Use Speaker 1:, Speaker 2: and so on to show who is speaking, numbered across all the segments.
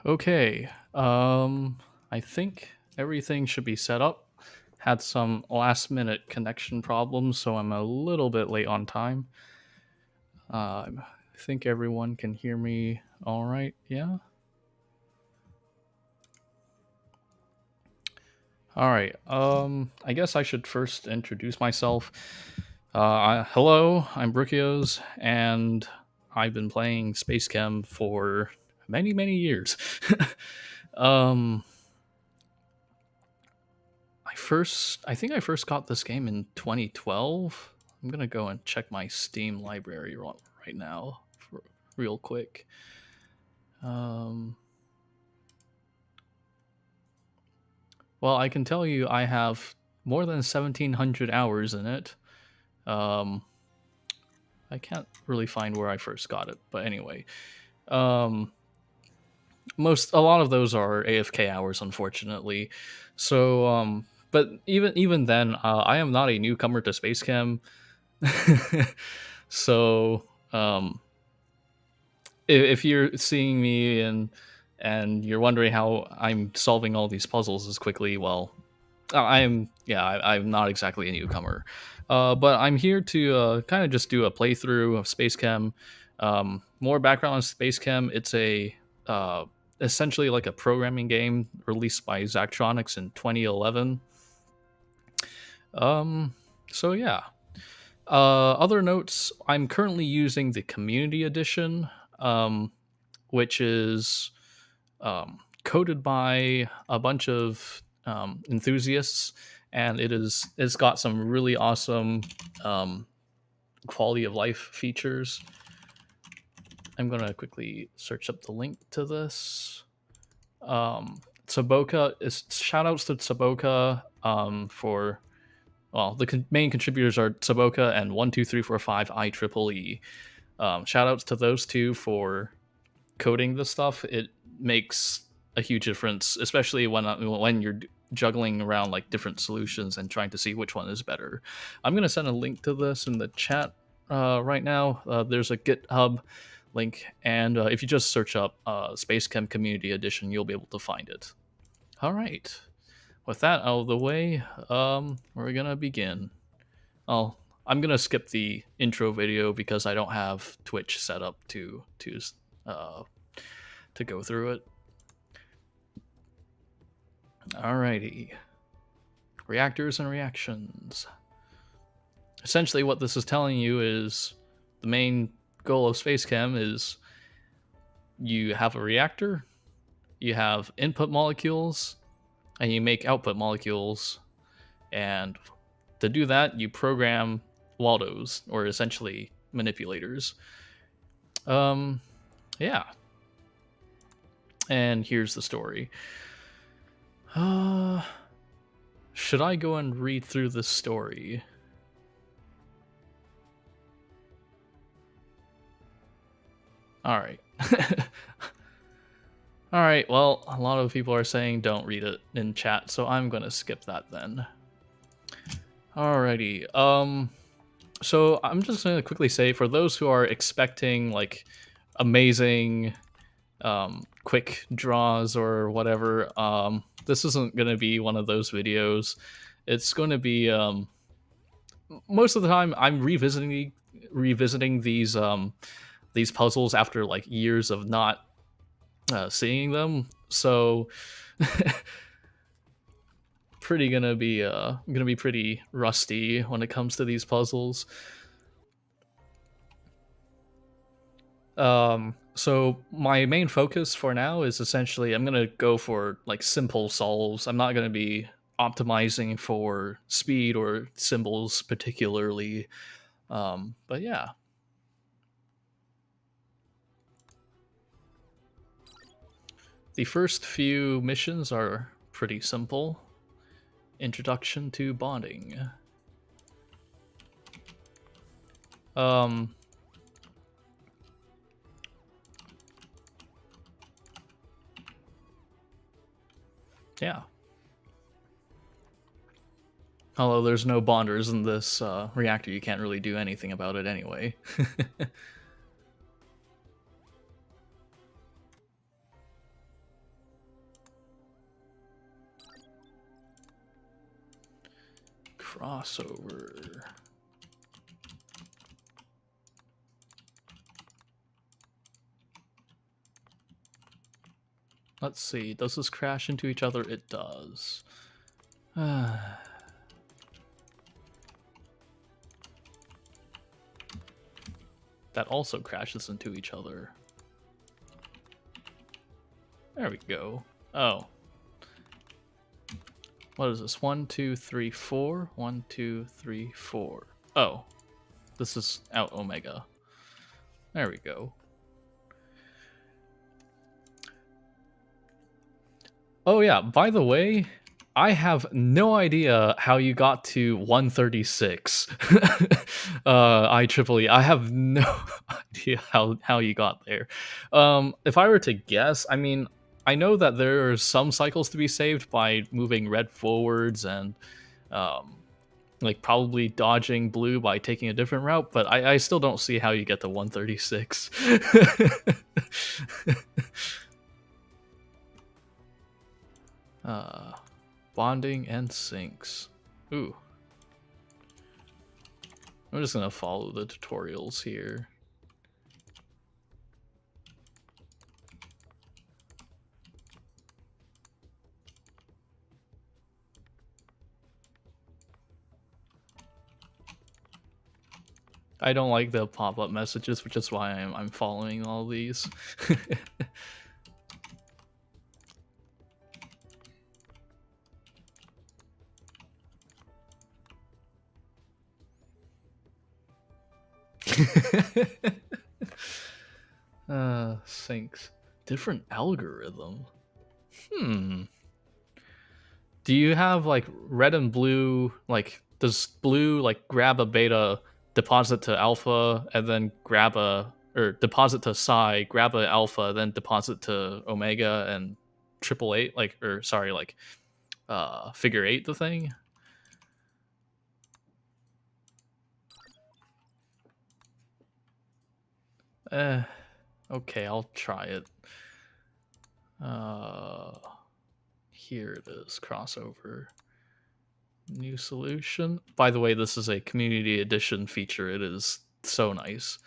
Speaker 1: Okay. I think everything should be set up. Had some last minute connection problems, so I'm a little bit late on time. I think everyone can hear me all right. Yeah. All right. I guess I should first introduce myself. Hello, I'm brookieoz, and I've been playing SpaceChem for many, many years. um, I think I first got this game in 2012. I'm gonna go and check my Steam library right now, real quick. Um, well, I can tell you I have more than 1,700 hours in it. Um, I can't really find where I first got it, but anyway, um, a lot of those are AFK hours, unfortunately. So, but even then, I am not a newcomer to SpaceChem. So, if you're seeing me and you're wondering how I'm solving all these puzzles as quickly, well, I'm not exactly a newcomer, but I'm here to kind of just do a playthrough of SpaceChem. More background on SpaceChem: it's a essentially like a programming game released by Zachtronics in 2011. Um, so yeah. Other notes: I'm currently using the Community Edition, um, which is coded by a bunch of enthusiasts, and it's got some really awesome um, quality of life features. I'm gonna quickly search up the link to this. Saboka is shoutouts to Saboka for well, the main contributors are Saboka and 12345 IEEE. Shoutouts to those two for coding this stuff. It makes a huge difference, especially when you're juggling around like different solutions and trying to see which one is better. I'm gonna send a link to this in the chat right now. There's a GitHub link, and if you just search up SpaceChem Community Edition, you'll be able to find it. All right. With that out of the way, we're gonna begin. Oh, I'm gonna skip the intro video because I don't have Twitch set up uh, to go through it. Alrighty. Reactors and reactions. Essentially, what this is telling you is the main goal of SpaceChem is you have a reactor, you have input molecules, and you make output molecules. And to do that, you program Waldos, or essentially manipulators. Yeah. And here's the story. Should I go and read through the story? All right. All right. Well, a lot of people are saying don't read it in chat, so I'm going to skip that then. Alrighty. So I'm just going to quickly say, for those who are expecting like amazing quick draws or whatever, this isn't going to be one of those videos. It's going to be most of the time I'm revisiting these puzzles after like years of not seeing them. So gonna be pretty rusty when it comes to these puzzles. So my main focus for now is essentially I'm gonna go for like simple solves. I'm not gonna be optimizing for speed or symbols particularly. But yeah. The first few missions are pretty simple. Introduction to bonding. Yeah. Although there's no bonders in this reactor, you can't really do anything about it anyway. Crossover. Let's see, does this crash into each other? It does. That also crashes into each other. There we go. Oh. What is this? 1, 2, 3, 4. 1, 2, 3, 4. Oh. This is out omega. There we go. Oh yeah, by the way, I have no idea how you got to 136 IEEE. I have no idea how you got there. If I were to guess, I mean, I know that there are some cycles to be saved by moving red forwards and like probably dodging blue by taking a different route, but I still don't see how you get to 136. Bonding and sinks. Ooh. I'm just gonna follow the tutorials here. I don't like the pop-up messages, which is why I'm following all these. Sinks. Different algorithm. Do you have like red and blue, like does blue like grab a beta, deposit to alpha, and then grab a, or deposit to psi, grab a alpha, then deposit to omega and triple eight, like, or sorry, like figure eight the thing? Okay, I'll try it. Here it is, crossover. New solution. By the way, this is a community edition feature. It is so nice.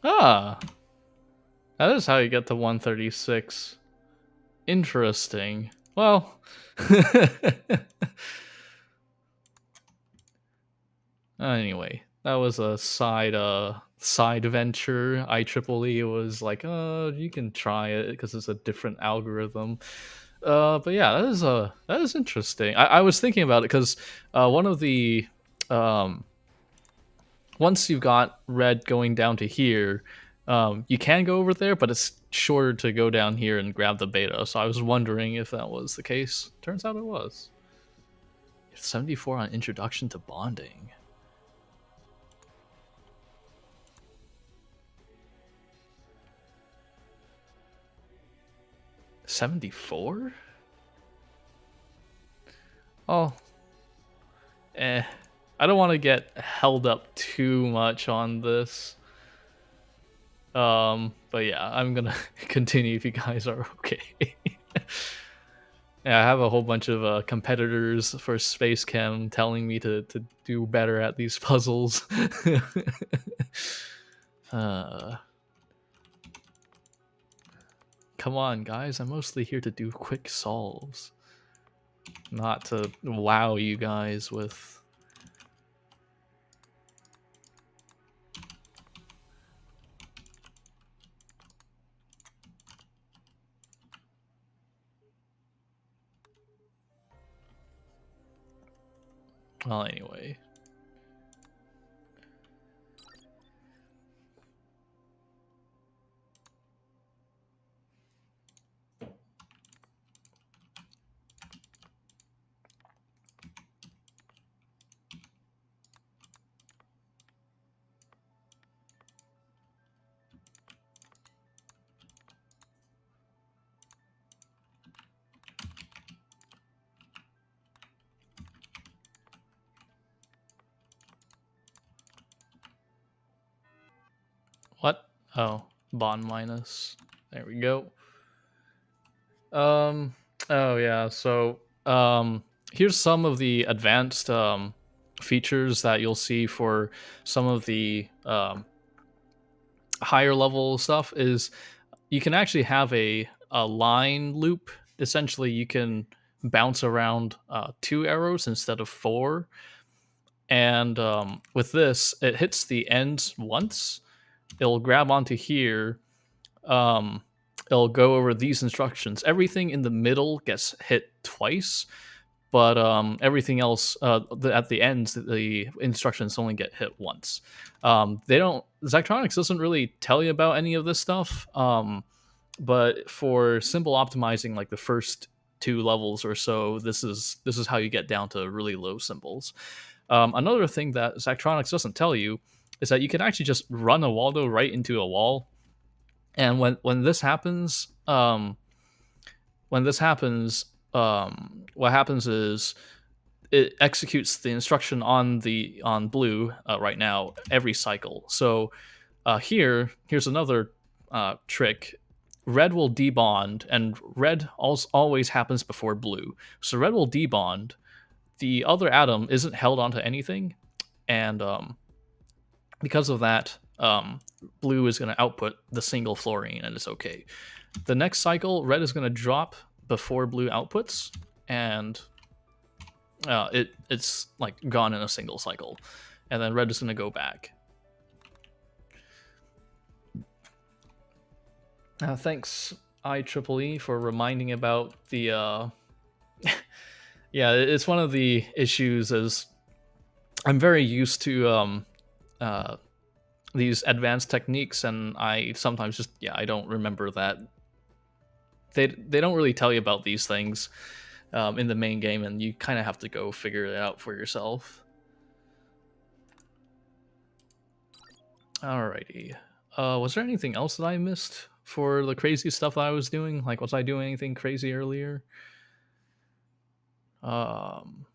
Speaker 1: Ah, that is how you get to 136. Interesting. Well, anyway, that was a side venture. IEEE was like, you can try it because it's a different algorithm. But yeah, that is interesting. I was thinking about it because one of the once you've got red going down to here, you can go over there, but it's shorter to go down here and grab the beta. So I was wondering if that was the case. Turns out it was. 74 on introduction to bonding. $74? Oh. I don't want to get held up too much on this. But yeah, I'm gonna continue if you guys are okay. Yeah, I have a whole bunch of competitors for SpaceChem telling me to do better at these puzzles. uh, come on, guys! I'm mostly here to do quick solves, not to wow you guys with. Well, anyway. What? Oh, bond minus. There we go. Um. Oh yeah. So here's some of the advanced features that you'll see for some of the higher level stuff. Is you can actually have a line loop. Essentially, you can bounce around 2 arrows instead of 4. And with this, it hits the ends once. It'll grab onto here. Um, it'll go over these instructions. Everything in the middle gets hit twice, but everything else at the ends, the instructions only get hit once. They don't. Zachtronics doesn't really tell you about any of this stuff. But for simple optimizing, like the first 2 levels or so, this is how you get down to really low symbols. Another thing that Zachtronics doesn't tell you is that you can actually just run a Waldo right into a wall, and when this happens, what happens is it executes the instruction on blue right now every cycle. So here's another trick. Red will debond, and red always happens before blue. So red will debond. The other atom isn't held onto anything, and because of that, blue is going to output the single fluorine, and it's okay. The next cycle, red is going to drop before blue outputs, and it's like gone in a single cycle, and then red is going to go back. Thanks, IEEE, for reminding about the. Yeah, it's one of the issues. Is I'm very used to these advanced techniques, and I sometimes just I don't remember that they don't really tell you about these things in the main game, and you kind of have to go figure it out for yourself. Alrighty. Was there anything else that I missed for the crazy stuff that I was doing? Like, was I doing anything crazy earlier? Um,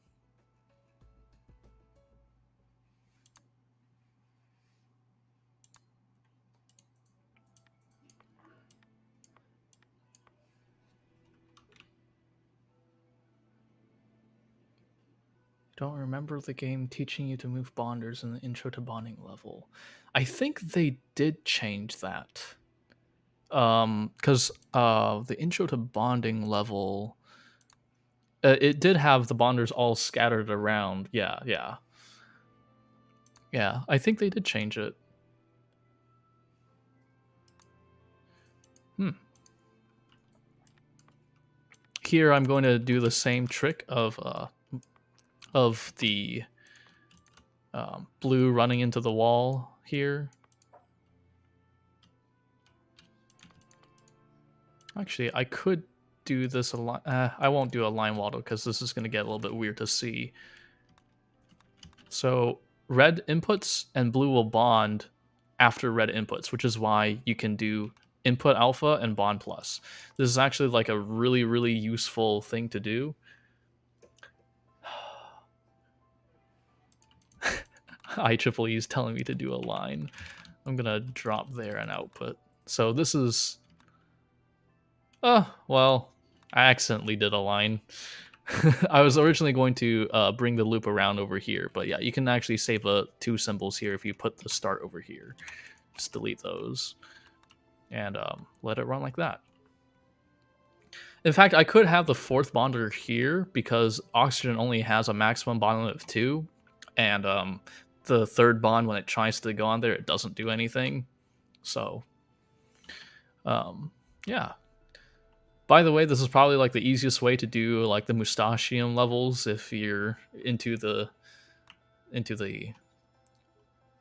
Speaker 1: don't remember the game teaching you to move bonders in the intro to bonding level. I think they did change that. Because the intro to bonding level, it did have the bonders all scattered around. Yeah. I think they did change it. Here I'm going to do the same trick of the blue running into the wall here. Actually, I could do this a line. I won't do a line Waldo because this is going to get a little bit weird to see. So red inputs and blue will bond after red inputs, which is why you can do input alpha and bond plus. This is actually like a really, really useful thing to do. IEEE is telling me to do a line. I'm gonna drop there and output. So this is well, I accidentally did a line. I was originally going to bring the loop around over here, but yeah, you can actually save 2 symbols here if you put the start over here. Just delete those and let it run like that. In fact, I could have the 4th bonder here because oxygen only has a maximum bond limit of 2, and the 3rd bond, when it tries to go on there, it doesn't do anything. So, yeah. By the way, this is probably like the easiest way to do like the Mustachium levels if you're into the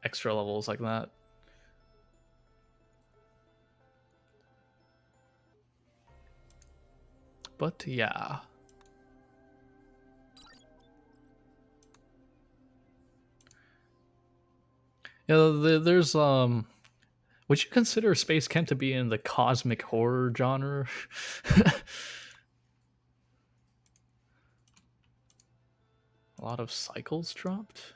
Speaker 1: extra levels like that. But yeah. Yeah, there's would you consider SpaceChem to be in the cosmic horror genre? A lot of cycles dropped.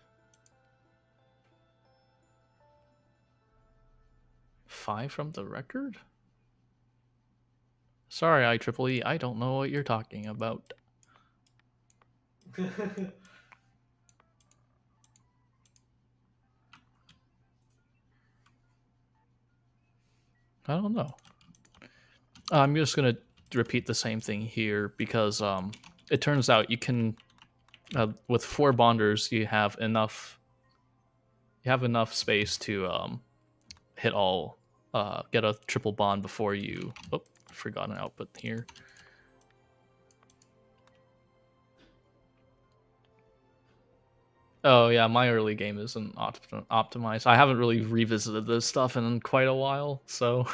Speaker 1: 5 from the record? Sorry, IEEE, I don't know what you're talking about. I don't know. I'm just gonna repeat the same thing here because it turns out you can with 4 bonders you have enough space to hit all get a triple bond before you forgot an output here. Oh yeah, my early game isn't optimized. I haven't really revisited this stuff in quite a while, so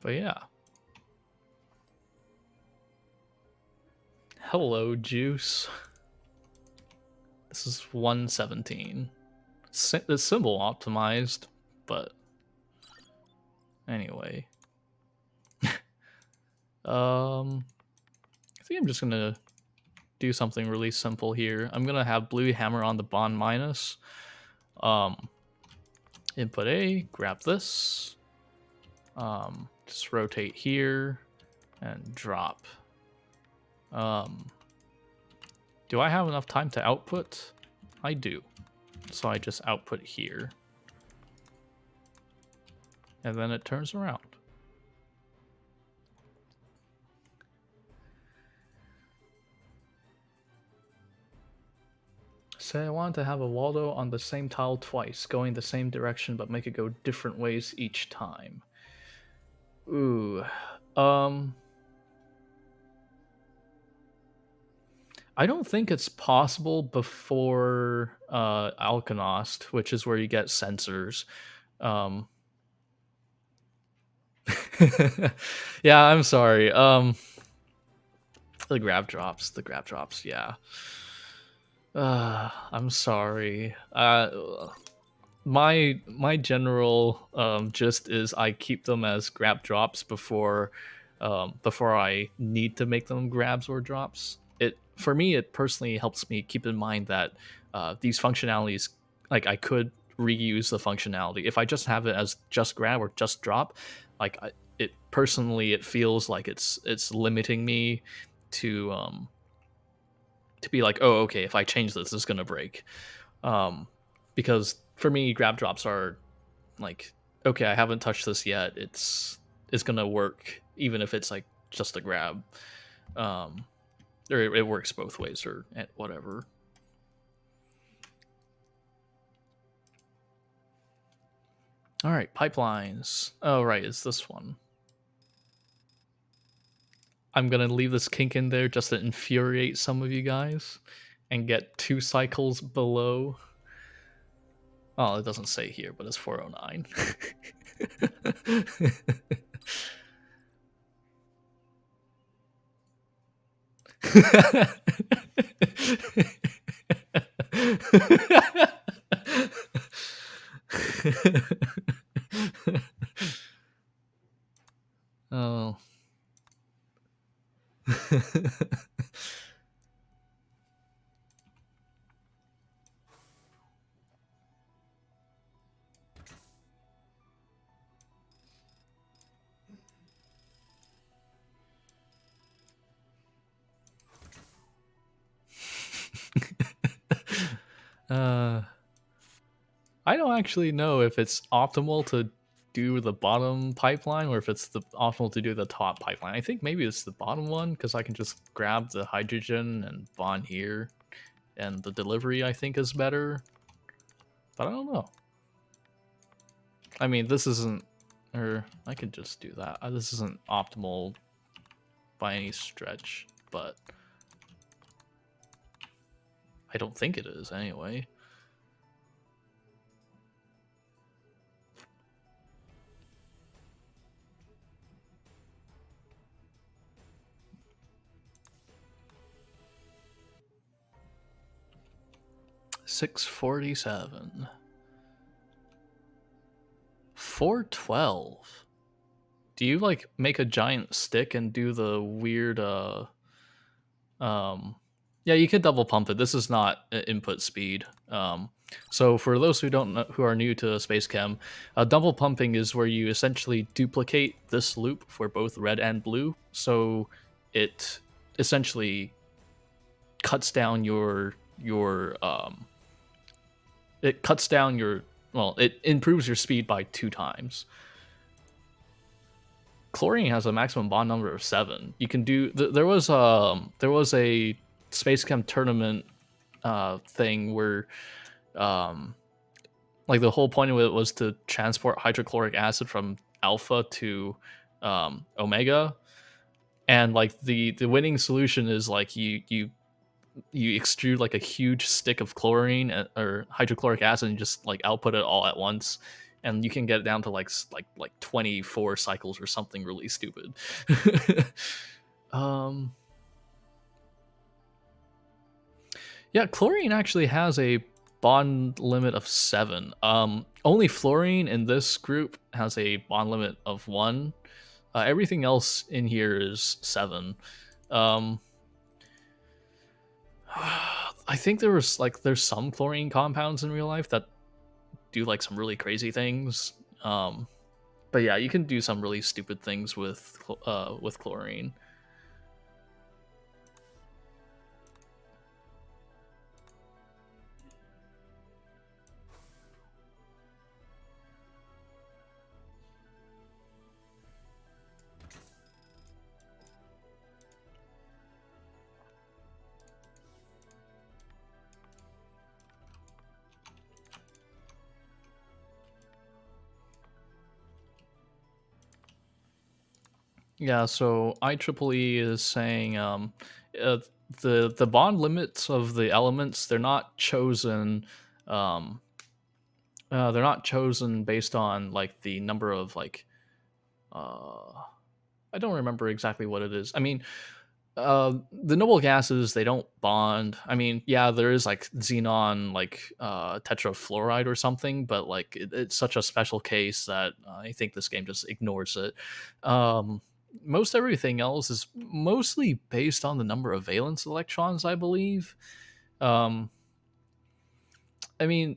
Speaker 1: but yeah. Hello, Juice. This is 117. The symbol optimized, but anyway. I think I'm just gonna do something really simple here. I'm gonna have blue hammer on the bond minus. Input A, grab this. Just rotate here and drop. Do I have enough time to output? I do. So I just output here. And then it turns around. Say I want to have a Waldo on the same tile twice, going the same direction but make it go different ways each time. Ooh. I don't think it's possible before Alkanost, which is where you get sensors. Yeah, I'm sorry. The grab drops, yeah. I'm sorry. My general gist is I keep them as grab drops before I need to make them grabs or drops. For me, it personally helps me keep in mind that these functionalities, like I could reuse the functionality if I just have it as just grab or just drop. Like it feels like it's limiting me to be like, oh, okay, if I change this, it's gonna break. Because for me, grab drops are like, okay, I haven't touched this yet. It's gonna work even if it's like just a grab. Or it works both ways or whatever. All right, pipelines. Oh, right, it's this one. I'm gonna leave this kink in there just to infuriate some of you guys and get 2 cycles below. Oh, it doesn't say here, but it's 409. Oh. I don't actually know if it's optimal to do the bottom pipeline or if it's the optimal to do the top pipeline. I think maybe it's the bottom one because I can just grab the hydrogen and bond here, and the delivery I think is better. But I don't know. I mean, this isn't, or I could just do that. This isn't optimal by any stretch, but I don't think it is anyway. $647. 412. Do you like make a giant stick and do the weird yeah, you could double pump it. This is not input speed. So for those who don't know, who are new to SpaceChem, double pumping is where you essentially duplicate this loop for both red and blue. So it essentially cuts down it cuts down your, well, it improves your speed by 2 times. Chlorine has a maximum bond number of 7. You can do there was a SpaceChem tournament thing where like the whole point of it was to transport hydrochloric acid from alpha to omega, and like the winning solution is like you extrude like a huge stick of chlorine or hydrochloric acid and just like output it all at once, and you can get it down to like 24 cycles or something really stupid. Yeah, chlorine actually has a bond limit of 7. Only fluorine in this group has a bond limit of 1. Everything else in here is 7. I think there's some chlorine compounds in real life that do like some really crazy things. But yeah, you can do some really stupid things with chlorine. Yeah, so IEEE is saying the bond limits of the elements, they're not chosen based on like the number of like I don't remember exactly what it is. I mean, the noble gases, they don't bond. I mean, yeah, there is like xenon like tetrafluoride or something, but like it's such a special case that I think this game just ignores it. Most everything else is mostly based on the number of valence electrons, I believe. I mean,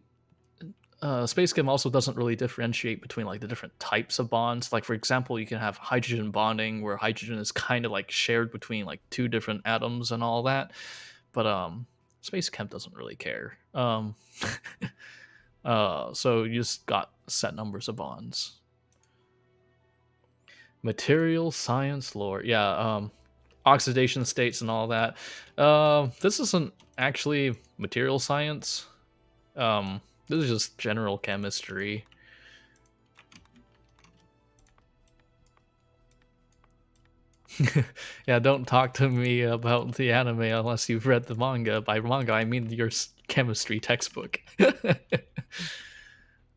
Speaker 1: SpaceChem also doesn't really differentiate between like the different types of bonds. Like for example, you can have hydrogen bonding where hydrogen is kind of like shared between like 2 different atoms and all that. But SpaceChem doesn't really care. So you just got set numbers of bonds. Material science lore. Yeah, oxidation states and all that. This isn't actually material science. This is just general chemistry. Yeah, don't talk to me about the anime unless you've read the manga. By manga, I mean your chemistry textbook.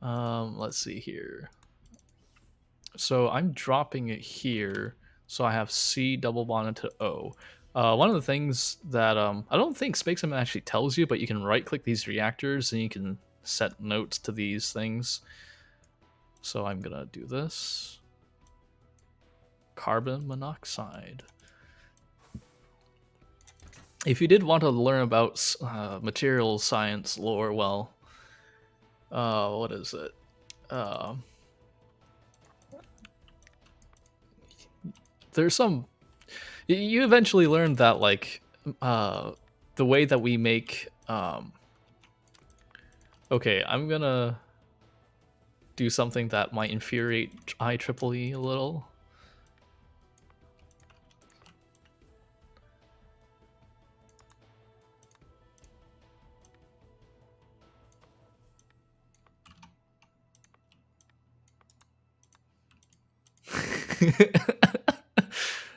Speaker 1: Let's see here. So I'm dropping it here. So I have C double bonded to O. One of the things that I don't think SpaceChem actually tells you, but you can right click these reactors and you can set notes to these things. So I'm gonna do this. Carbon monoxide. If you did want to learn about material science lore, well, what is it? There's some. You eventually learn that like the way that we make Okay, I'm gonna do something that might infuriate IEEE a little.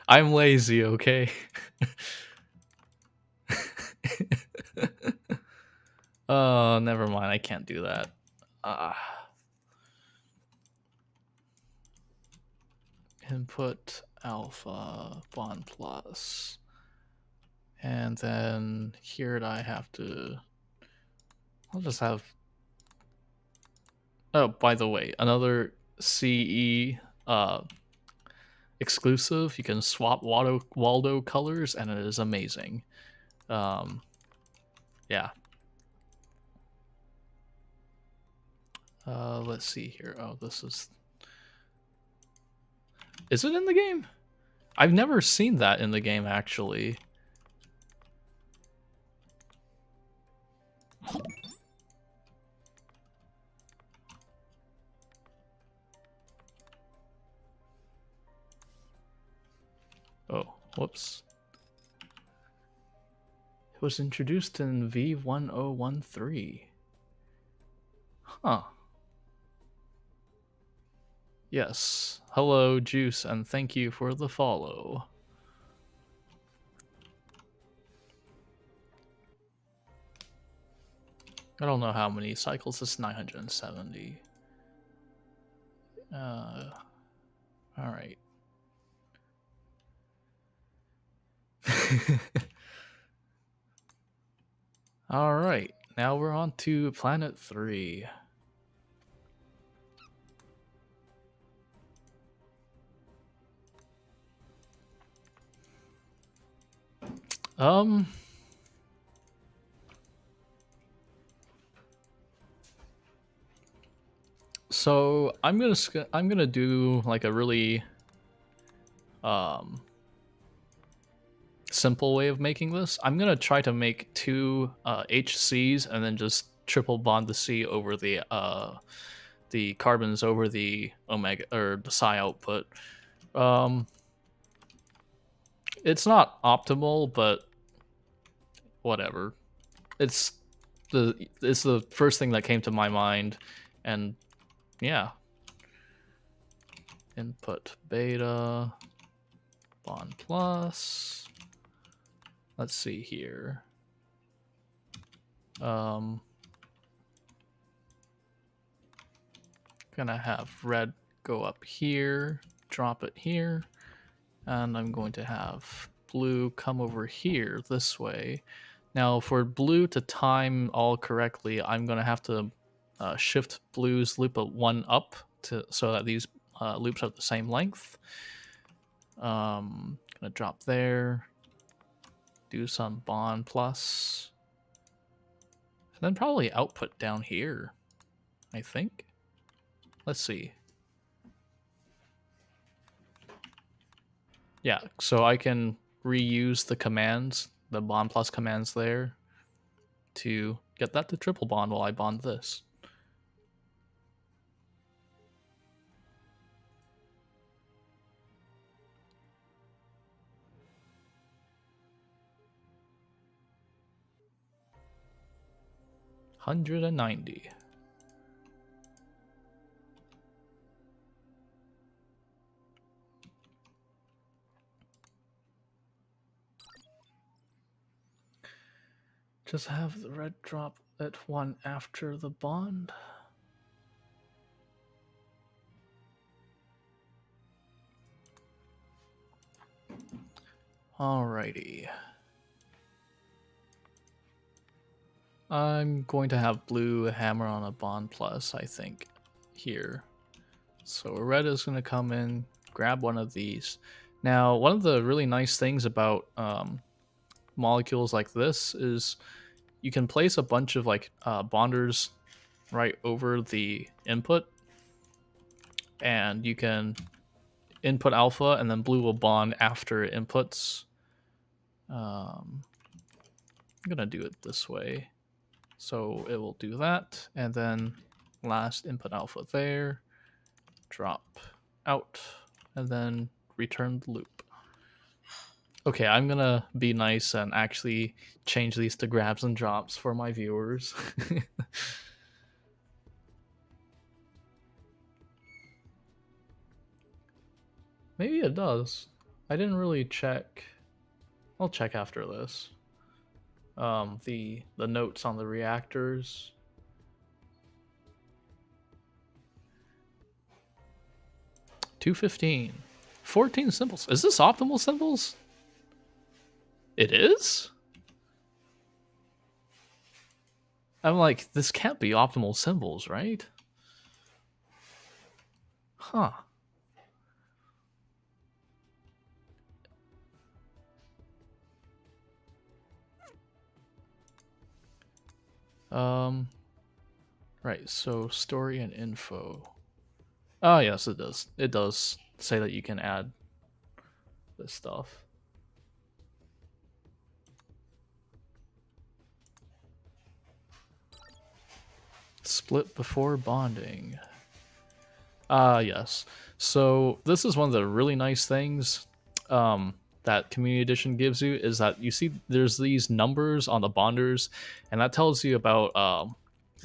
Speaker 1: I'm lazy, okay? Oh, never mind. I can't do that. Input alpha bond plus. And then here I have to... I'll just have... Oh, by the way, another CE exclusive. You can swap Waldo colors, and it is amazing. Yeah. Let's see here. Oh, this is... Is it in the game? I've never seen that in the game, actually. Oh, whoops. It was introduced in V1013. Huh. Yes. Hello, Juice, and thank you for the follow. I don't know how many cycles. It's 970. Alright. Alright, now we're on to Planet 3. So I'm gonna do like a really simple way of making this. I'm gonna try to make two HCs and then just triple bond the C over the carbons over the omega or the psi output. It's not optimal, but whatever. It's the first thing that came to my mind, and yeah. Input beta bond plus. Let's see here. Gonna have red go up here, drop it here, and I'm going to have blue come over here this way. Now for blue to time all correctly, I'm gonna have to shift blue's loop of 1 up so that these loops are the same length. Gonna drop there, do some bond plus, and then probably output down here, I think. Let's see. Yeah, so I can reuse the commands, the bond plus commands there, to get that to triple bond while I bond this. $190. Just have the red drop at 1 after the bond. Alrighty. I'm going to have blue hammer on a bond plus, I think, here. So red is going to come in, grab one of these. Now, one of the really nice things about molecules like this is you can place a bunch of like bonders right over the input, and you can input alpha and then blue will bond after it inputs. I'm gonna do it this way. So it will do that, and then last input alpha there, drop out, and then return the loop. Okay, I'm gonna be nice and actually change these to grabs and drops for my viewers. Maybe it does. I didn't really check. I'll check after this. The notes on the reactors. 215. 14 symbols. Is this optimal symbols? It is? I'm like, this can't be optimal symbols, right? Huh. Right, so story and info. Oh, yes, it does. It does say that you can add this stuff. Split before bonding. Yes. So this is one of the really nice things that Community Edition gives you, is that you see there's these numbers on the bonders, and that tells you about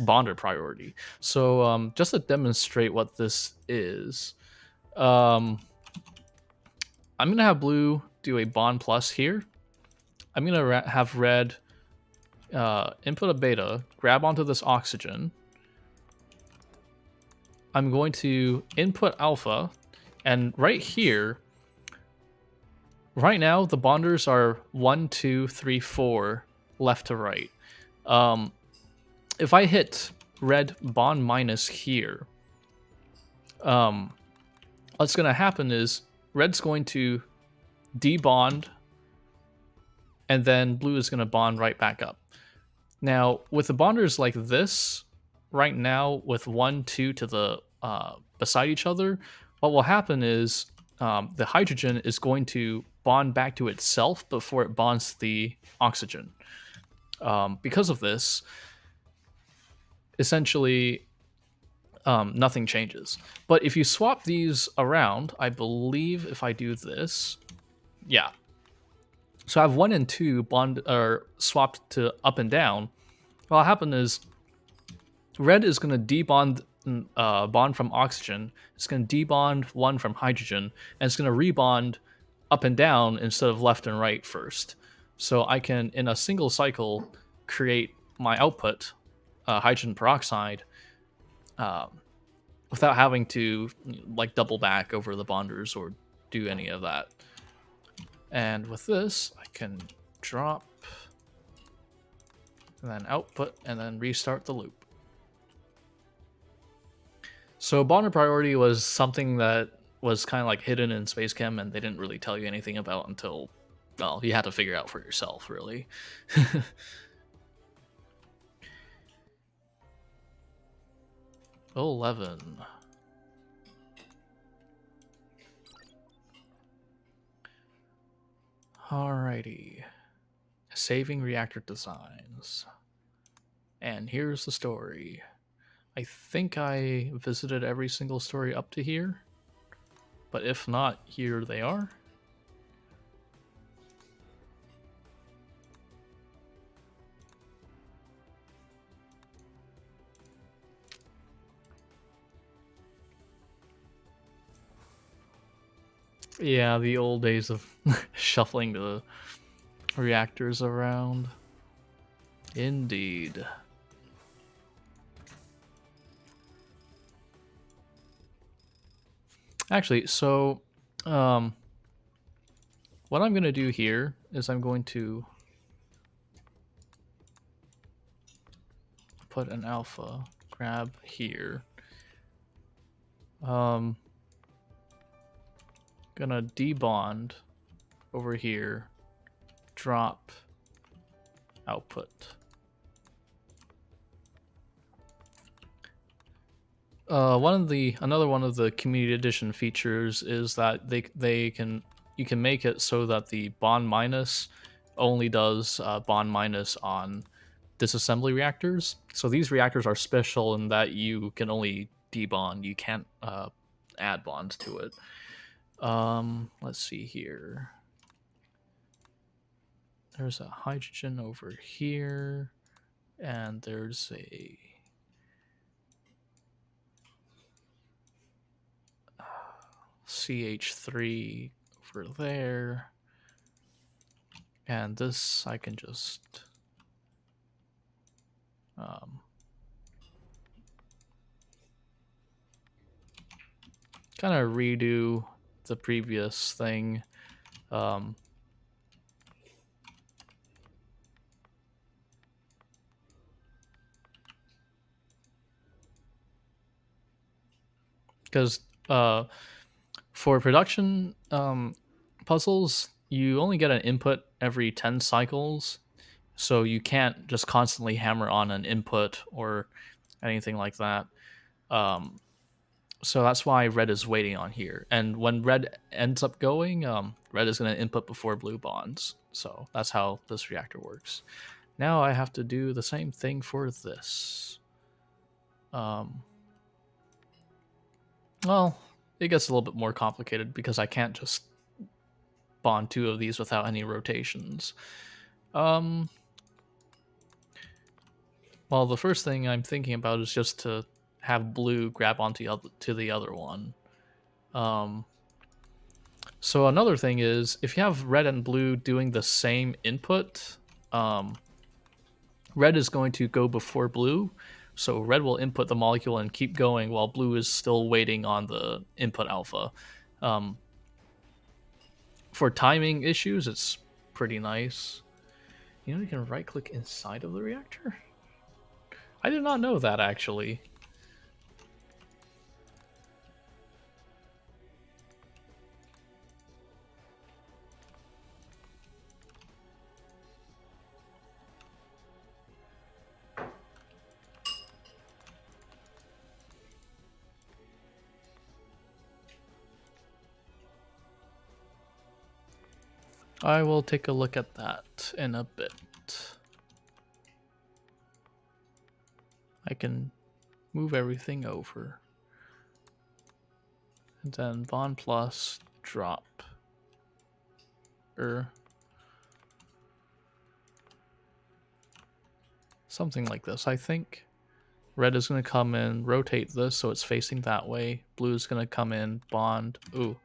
Speaker 1: bonder priority. So just to demonstrate what this is, I'm gonna have blue do a bond plus here. I'm gonna have red input a beta, grab onto this oxygen. I'm going to input alpha, and right here, right now the bonders are 1, 2, 3, 4 left to right. If I hit red bond minus here, what's going to happen is red's going to debond, and then blue is going to bond right back up. Now, with the bonders like this, right now with 1, 2 to the beside each other, what will happen is the hydrogen is going to bond back to itself before it bonds to the oxygen. Because of this, essentially nothing changes. But if you swap these around, I believe if I do this, yeah. So I have 1 and 2 bond or swapped to up and down. What'll happen is red is going to debond bond from oxygen. It's going to debond 1 from hydrogen, and it's going to rebond up and down instead of left and right first. So I can, in a single cycle, create my output, hydrogen peroxide, without having to like double back over the bonders or do any of that. And with this, I can drop, and then output, and then restart the loop. So bonder priority was something that was kind of like hidden in SpaceChem, and they didn't really tell you anything about until, well, you had to figure it out for yourself, really. 11. Alrighty. Saving reactor designs. And here's the story. I think I visited every single story up to here, but if not, here they are. Yeah, the old days of shuffling the reactors around. Indeed. Actually, so what I'm going to do here is I'm going to put an alpha, grab here. Gonna debond over here, drop output. Another one of the Community Edition features is that you can make it so that the bond minus only does bond minus on disassembly reactors. So these reactors are special in that you can only debond. You can't add bonds to it. Let's see here. There's a hydrogen over here, and there's a CH3 over there. And this I can just kind of redo the previous thing. Because for production puzzles, you only get an input every 10 cycles, so you can't just constantly hammer on an input or anything like that. So that's why red is waiting on here. And when red ends up going, red is going to input before blue bonds. So that's how this reactor works. Now I have to do the same thing for this. Well, it gets a little bit more complicated because I can't just bond two of these without any rotations. Well, the first thing I'm thinking about is just to have blue grab onto the other one. So another thing is, if you have red and blue doing the same input, red is going to go before blue, so red will input the molecule and keep going while blue is still waiting on the input alpha. For timing issues, it's pretty nice. You know, you can right-click inside of the reactor? I did not know that, actually. I will take a look at that in a bit. I can move everything over. And then bond plus drop. Something like this, I think. Red is going to come in, rotate this so it's facing that way. Blue is going to come in, bond. Ooh.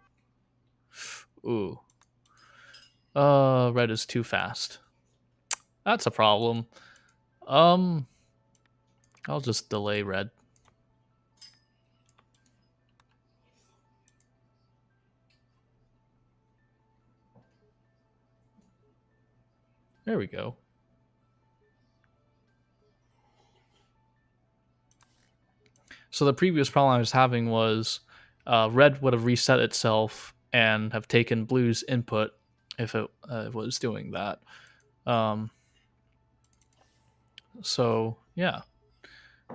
Speaker 1: Ooh. Red is too fast. That's a problem. I'll just delay red. There we go. So the previous problem I was having was red would have reset itself and have taken blue's input if it was doing that. So yeah,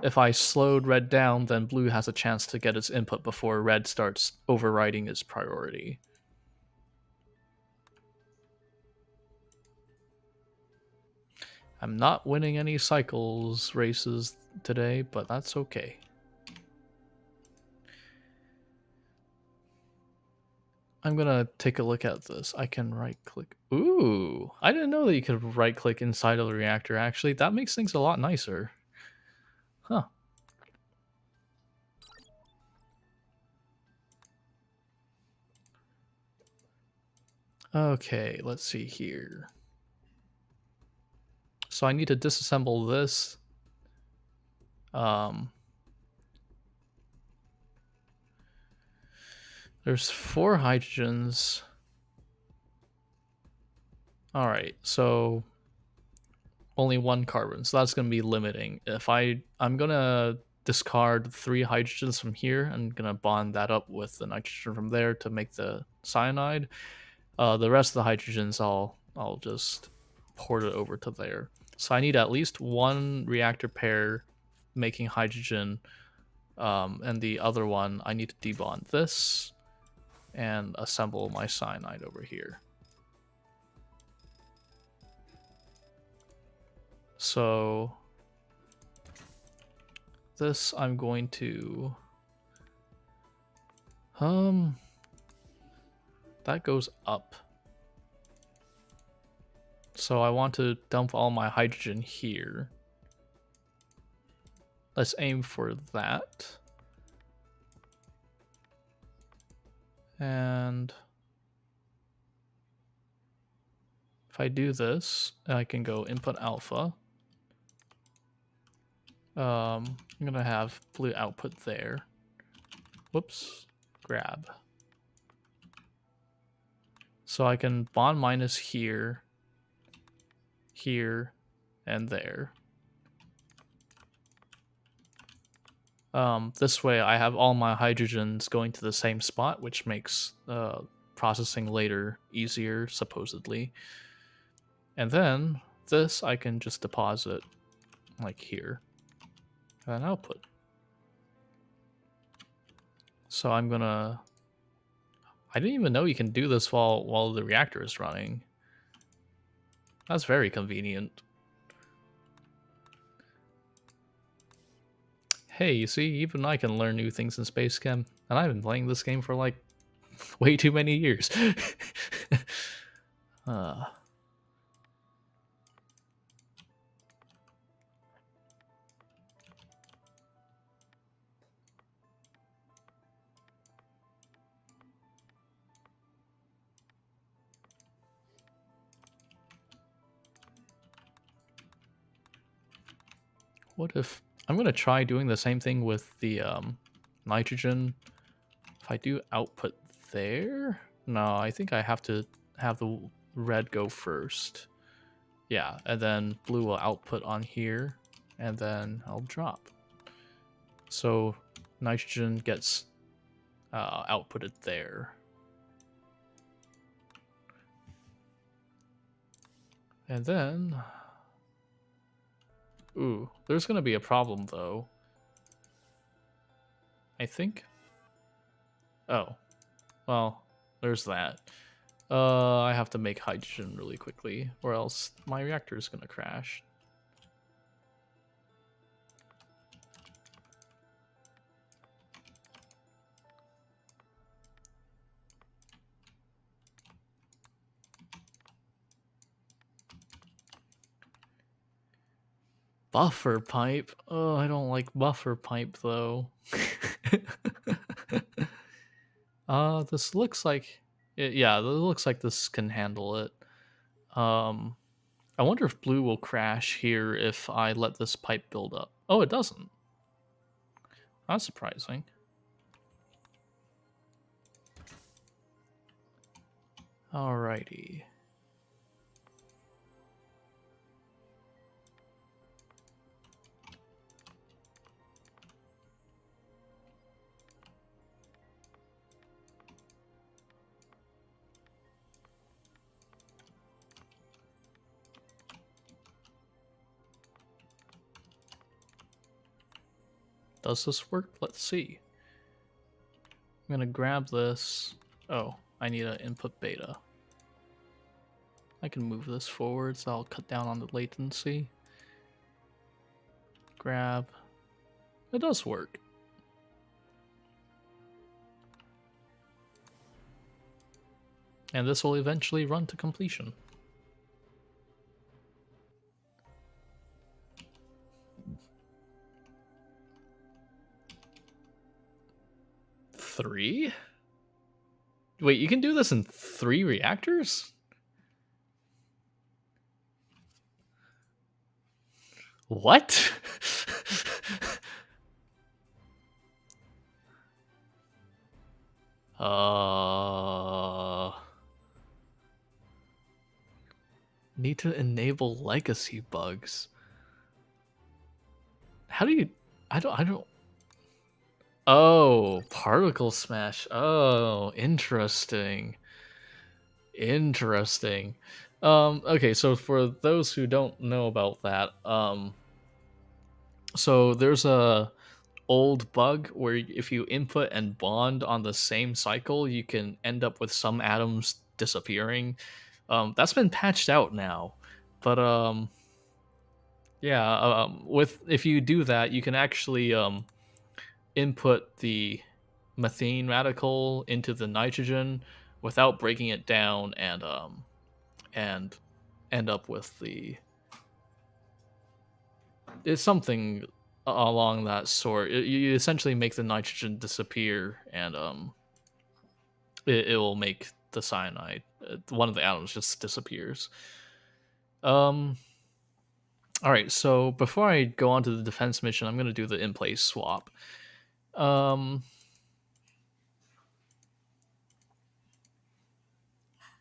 Speaker 1: if I slowed red down, then blue has a chance to get its input before red starts overriding its priority. I'm not winning any cycles races today, but that's okay. I'm gonna take a look at this. I can right click. Ooh, I didn't know that you could right click inside of the reactor, actually. That makes things a lot nicer. Huh. Okay, let's see here. So I need to disassemble this. There's 4 hydrogens. All right, so only 1 carbon, so that's going to be limiting. If I'm going to discard 3 hydrogens from here, I'm going to bond that up with the nitrogen from there to make the cyanide. The rest of the hydrogens, I'll just port it over to there. So I need at least 1 reactor pair making hydrogen, and the other one, I need to debond this and assemble my cyanide over here. So this I'm going to that goes up. So I want to dump all my hydrogen here. Let's aim for that. And if I do this, I can go input alpha. I'm gonna have blue output there. Whoops, grab. So I can bond minus here, here, and there. This way I have all my hydrogens going to the same spot, which makes processing later easier, supposedly. And then this I can just deposit like here and output. So I'm gonna, I didn't even know you can do this while the reactor is running. That's very convenient. Hey, you see, even I can learn new things in SpaceChem, and I've been playing this game for like way too many years. What if I'm gonna try doing the same thing with the nitrogen? If I do output there, no, I think I have to have the red go first. Yeah, and then blue will output on here, and then I'll drop. So nitrogen gets outputted there. And then, ooh, there's gonna be a problem though. I think. Oh, well, there's that. I have to make hydrogen really quickly, or else my reactor is gonna crash. Buffer pipe? Oh, I don't like buffer pipe though. This looks like, yeah, it looks like this can handle it. I wonder if blue will crash here if I let this pipe build up. Oh, it doesn't. That's surprising. Alrighty. Does this work? Let's see. I'm gonna grab this. Oh, I need an input beta. I can move this forward so I'll cut down on the latency. Grab. It does work. And this will eventually run to completion. Three? Wait, you can do this in 3 reactors? What? Need to enable legacy bugs. How do you... I don't... Oh, particle smash. Oh, interesting. Interesting. Okay, so for those who don't know about that, so there's a old bug where if you input and bond on the same cycle, you can end up with some atoms disappearing. That's been patched out now, but Yeah, with if you do that, you can actually input the methane radical into the nitrogen without breaking it down and end up with the it's something along that sort. You essentially make the nitrogen disappear, and it will make the cyanide. One of the atoms just disappears. Um. All right. So before I go on to the defense mission, I'm gonna do the in place swap. Um.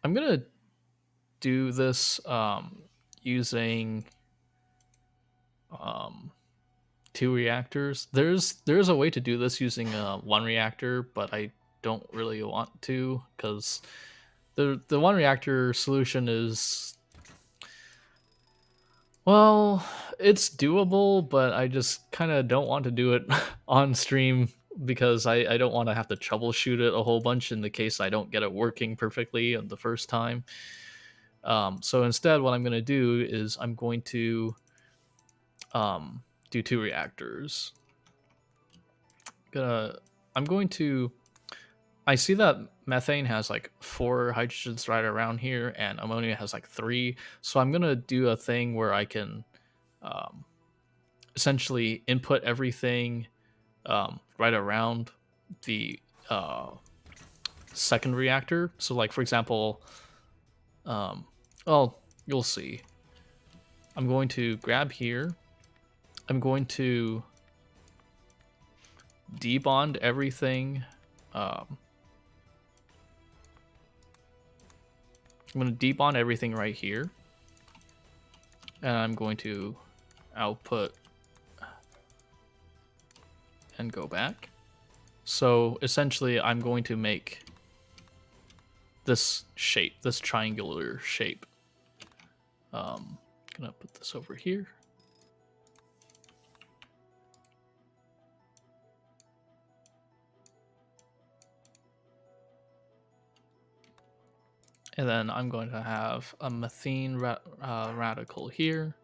Speaker 1: I'm gonna do this using um, two reactors. There's a way to do this using one reactor, but I don't really want to because the one reactor solution is well, it's doable, but I just kind of don't want to do it on stream because I don't want to have to troubleshoot it a whole bunch in the case I don't get it working perfectly the first time. So instead, what I'm going to do is I'm going to do two reactors. Gonna I'm going to I see that methane has like 4 hydrogens right around here, and ammonia has like 3. So I'm gonna do a thing where I can um, essentially input everything right around the second reactor. So like for example, well, you'll see. I'm going to grab here. I'm going to debond everything. I'm going to debond everything right here. And I'm going to output and go back. So essentially, I'm going to make this shape, this triangular shape. Gonna put this over here. And then I'm going to have a methane radical here.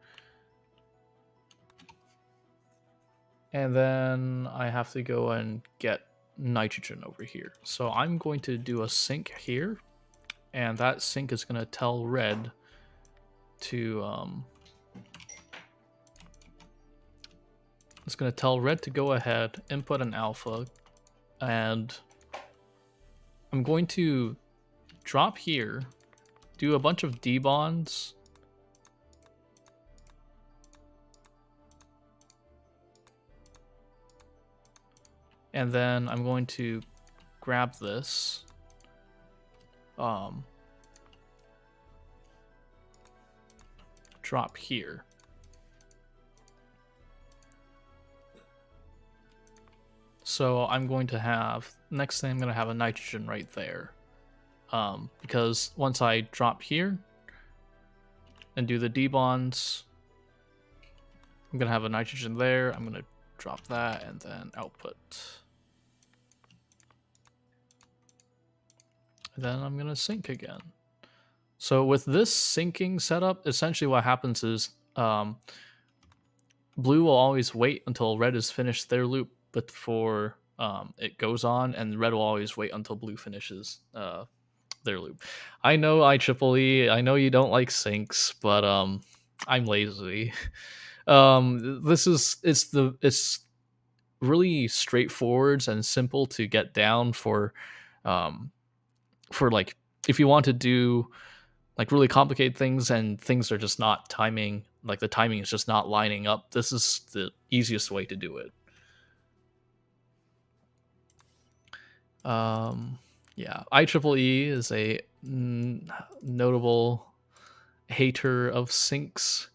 Speaker 1: And then I have to go and get nitrogen over here. So I'm going to do a sync here. And that sync is going to tell red to... it's going to tell red to go ahead, input an alpha. And I'm going to drop here, do a bunch of debonds. And then I'm going to grab this. Drop here. So I'm going to have, next thing I'm going to have a nitrogen right there. Because once I drop here and do the debonds, I'm going to have a nitrogen there. I'm going to drop that and then output. And then I'm going to sync again. So with this syncing setup, essentially what happens is blue will always wait until red has finished their loop before it goes on, and red will always wait until blue finishes their loop. I know IEEE, I know you don't like syncs, but I'm lazy. It's really straightforward and simple to get down for like if you want to do like really complicated things and things are just not timing, like the timing is just not lining up. This is the easiest way to do it. Yeah, IEEE is a notable hater of syncs.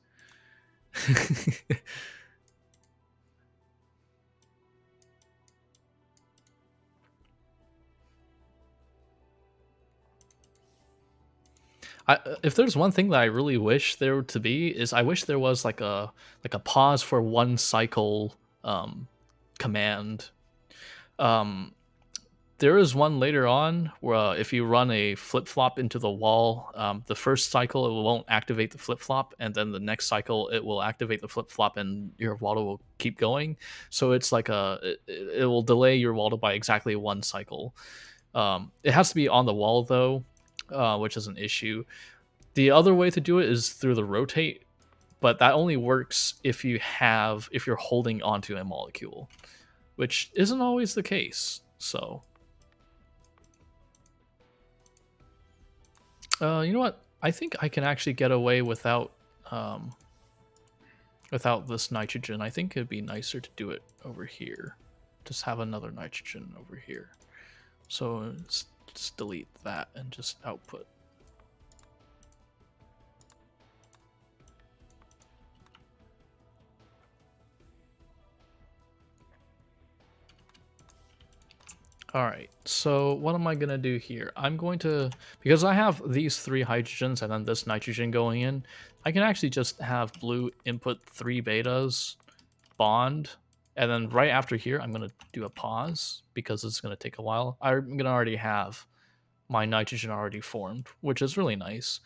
Speaker 1: If there's one thing that I really wish there to be is I wish there was like a pause for one cycle command. There is one later on where if you run a flip flop into the wall, the first cycle it won't activate the flip flop, and then the next cycle it will activate the flip flop, and your waddle will keep going. So it's like it will delay your waddle by exactly one cycle. It has to be on the wall though, which is an issue. The other way to do it is through the rotate, but that only works if you're holding onto a molecule, which isn't always the case. So. You know what? I think I can actually get away without this nitrogen. I think it'd be nicer to do it over here. Just have another nitrogen over here. So just delete that and just output. All right, so what am I gonna do here? I'm going to, because I have these 3 hydrogens and then this nitrogen going in, I can actually just have blue input 3 betas, bond, and then right after here, I'm gonna do a pause because it's gonna take a while. I'm gonna already have my nitrogen already formed, which is really nice,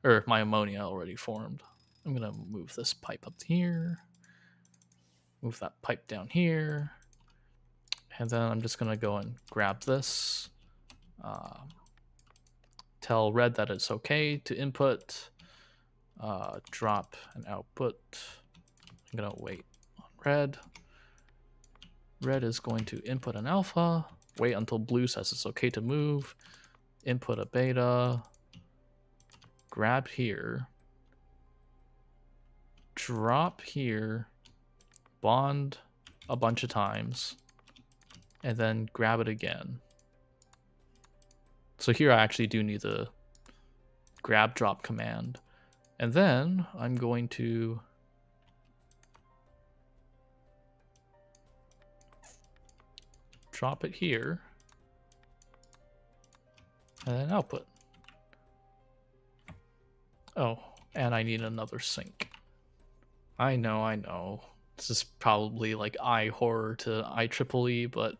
Speaker 1: or my ammonia already formed. I'm gonna move this pipe up here, move that pipe down here. And then I'm just gonna go and grab this, tell red that it's okay to input, drop an output. I'm gonna wait on red. Red is going to input an alpha, wait until blue says it's okay to move, input a beta, grab here, drop here, bond a bunch of times, and then grab it again. So here I actually do need the grab drop command. And then I'm going to drop it here and then output. Oh, and I need another sync. I know. This is probably like I horror to IEEE, but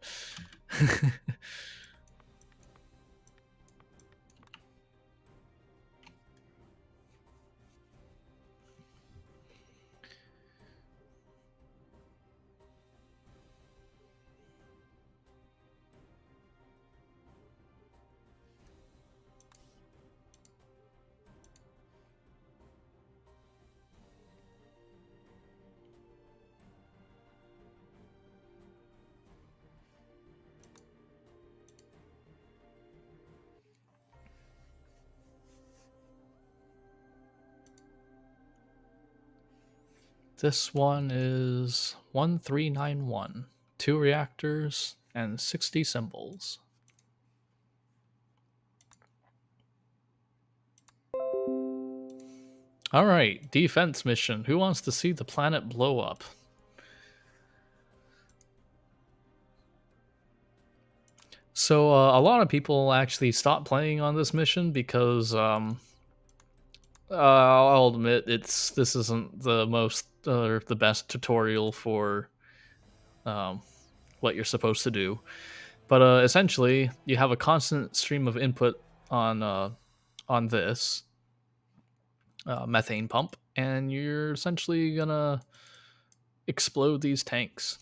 Speaker 1: this one is 1391. 2 reactors and 60 symbols. All right, defense mission. Who wants to see the planet blow up? So a lot of people actually stopped playing on this mission because I'll admit this isn't the most the best tutorial for what you're supposed to do. But essentially, you have a constant stream of input on this methane pump, and you're essentially gonna explode these tanks.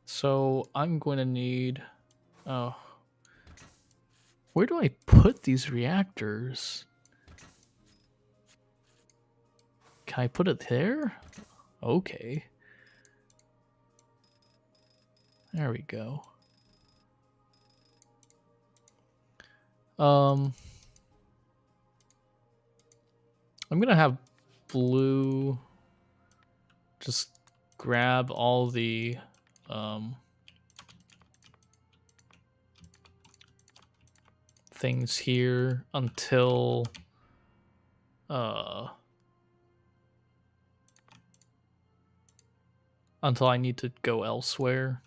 Speaker 1: So I'm going to need... Oh. Where do I put these reactors? Can I put it there? Okay. There we go. I'm gonna have blue just grab all the things here until I need to go elsewhere.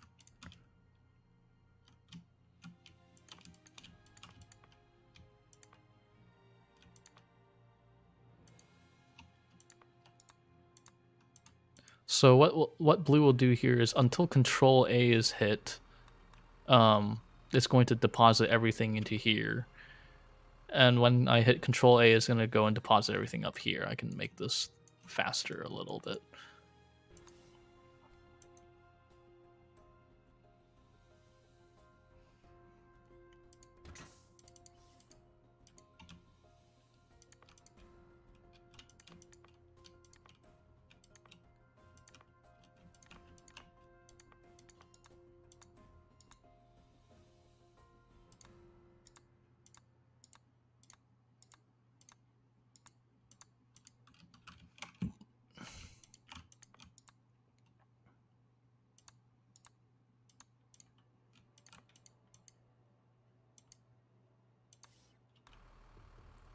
Speaker 1: So what blue will do here is until Control A is hit, it's going to deposit everything into here. And when I hit Control A, it's going to go and deposit everything up here. I can make this faster a little bit.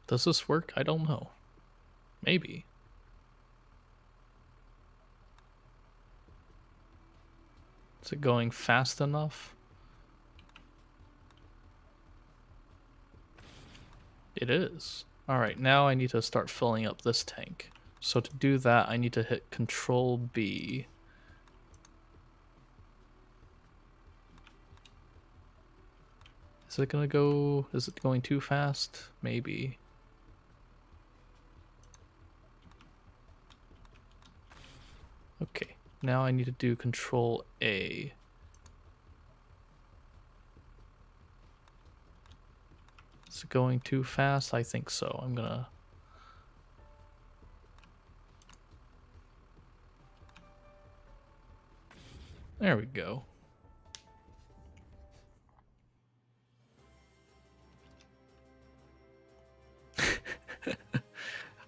Speaker 1: Does this work? I don't know. Maybe. Is it going fast enough? It is. Alright, now I need to start filling up this tank. So to do that, I need to hit Control B. Is it gonna go... Is it going too fast? Maybe. Okay, now I need to do Control A. Is it going too fast? I think so. I'm gonna... There we go.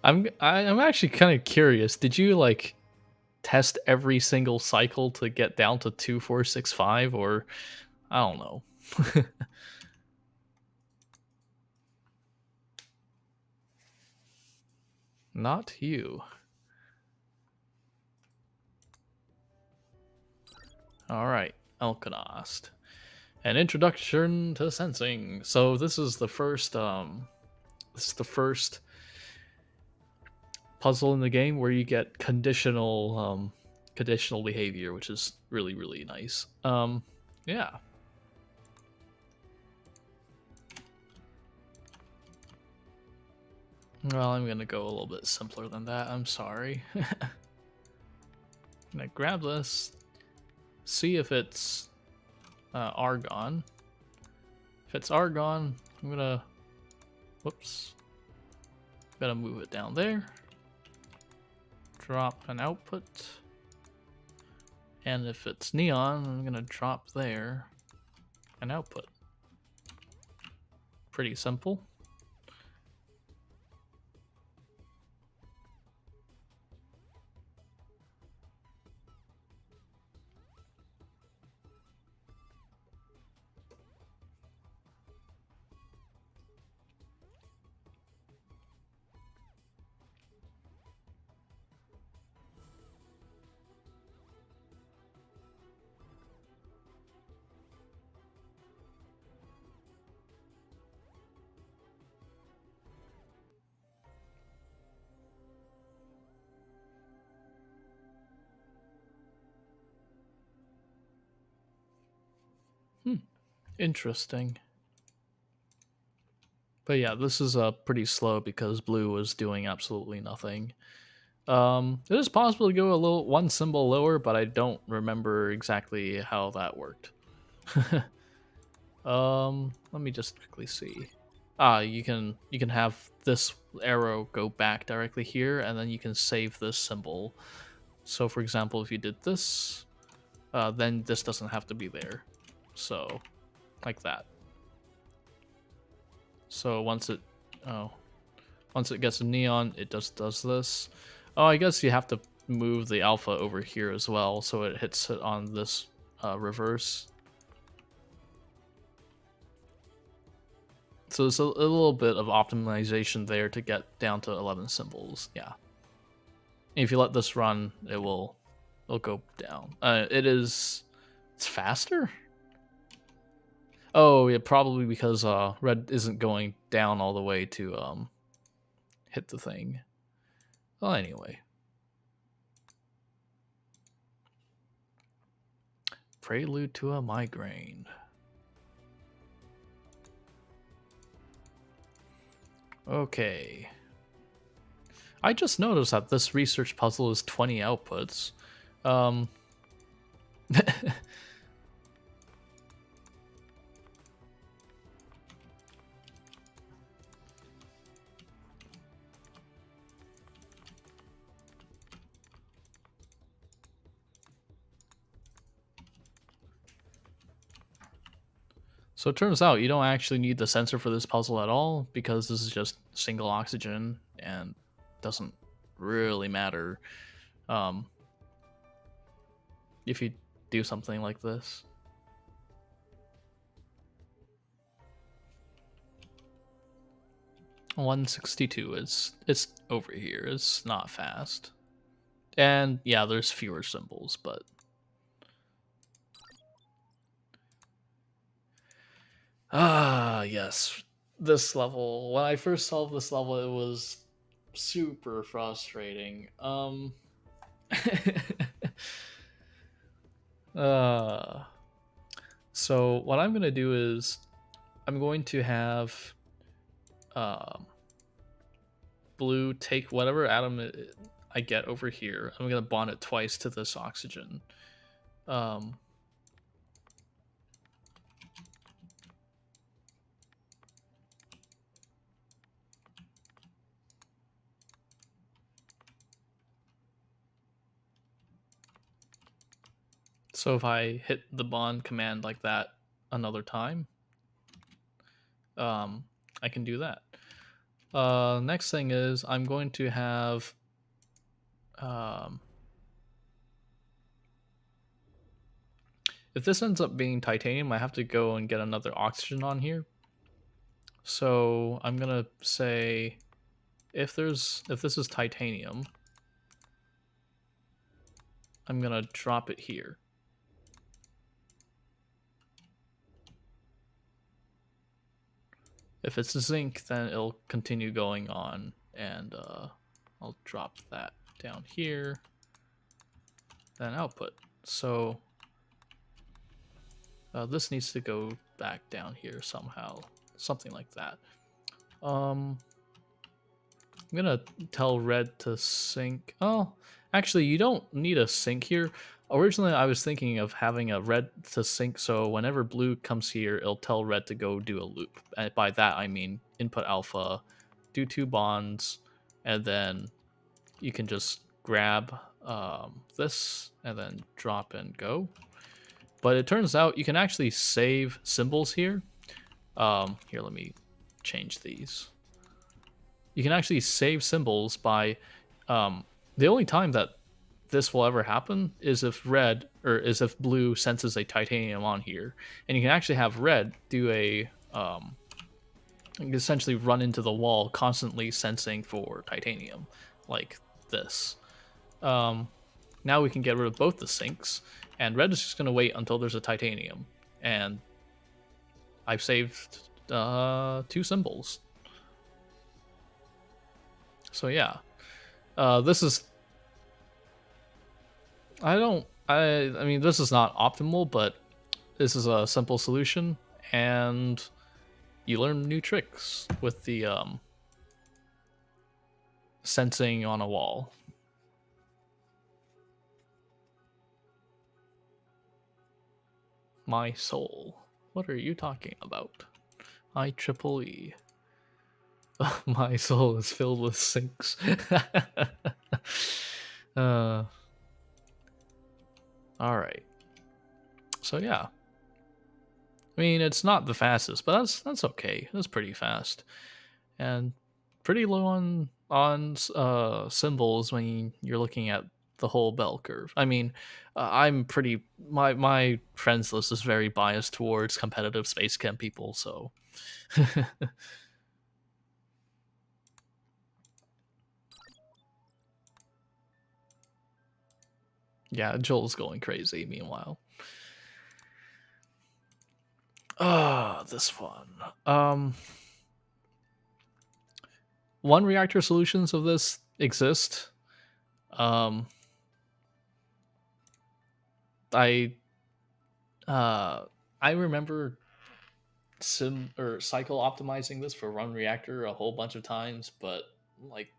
Speaker 1: I'm actually kind of curious. Did you like test every single cycle to get down to 2465, or I don't know. Not you. All right, Elkanost. An introduction to sensing. So this is the first puzzle in the game where you get conditional behavior, which is really nice. Yeah. Well, I'm gonna go a little bit simpler than that. I'm sorry. I'm gonna grab this, see if it's argon. If it's argon, I'm gonna, whoops, gotta move it down there. Drop an output. And if it's neon, I'm gonna drop there an output. Pretty simple. Interesting. But yeah, this is pretty slow because blue was doing absolutely nothing. It is possible to go a little one symbol lower, but I don't remember exactly how that worked. Let me just quickly see. You can have this arrow go back directly here, and then you can save this symbol. So for example, if you did this, then this doesn't have to be there. So like that. So once it gets a neon, it just does this. Oh, I guess you have to move the alpha over here as well, so it hits it on this reverse. So there's a little bit of optimization there to get down to 11 symbols. Yeah. If you let this run, it'll go down. It's faster. Oh, yeah, probably because red isn't going down all the way to hit the thing. Well, anyway. Prelude to a migraine. Okay. I just noticed that this research puzzle is 20 outputs. So it turns out you don't actually need the sensor for this puzzle at all, because this is just single oxygen and doesn't really matter if you do something like this. $162 it's over here. It's not fast. And yeah, there's fewer symbols, but yes. This level, when I first solved this level, it was super frustrating. So what I'm gonna do is I'm going to have blue take whatever atom I get over here. I'm gonna bond it twice to this oxygen. So if I hit the bond command like that another time, I can do that. Next thing is I'm going to have if this ends up being titanium, I have to go and get another oxygen on here. So I'm gonna say if this is titanium, I'm gonna drop it here. If it's zinc, then it'll continue going on, and I'll drop that down here, then output. So this needs to go back down here somehow, something like that. I'm gonna tell red to sync. Oh, actually, you don't need a sync here. Originally, I was thinking of having a red to sync, so whenever blue comes here, it'll tell red to go do a loop. And by that, I mean input alpha, do 2 bonds, and then you can just grab this and then drop and go. But it turns out you can actually save symbols here. Here, let me change these. You can actually save symbols by the only time that this will ever happen is if red or is if blue senses a titanium on here, and you can actually have red do a essentially run into the wall, constantly sensing for titanium like this. Now we can get rid of both the sinks, and red is just going to wait until there's a titanium, and I've saved 2 symbols. So yeah, this is I mean, this is not optimal, but this is a simple solution, and you learn new tricks with the sensing on a wall. My soul. What are you talking about? IEEE. My soul is filled with sinks. Alright. So yeah. I mean, it's not the fastest, but that's okay. That's pretty fast. And pretty low on symbols when you're looking at the whole bell curve. I mean, I'm pretty my friends list is very biased towards competitive SpaceChem people, so yeah, Joel's going crazy meanwhile. This one. One reactor solutions of this exist. I I remember cycle optimizing this for run reactor a whole bunch of times, but like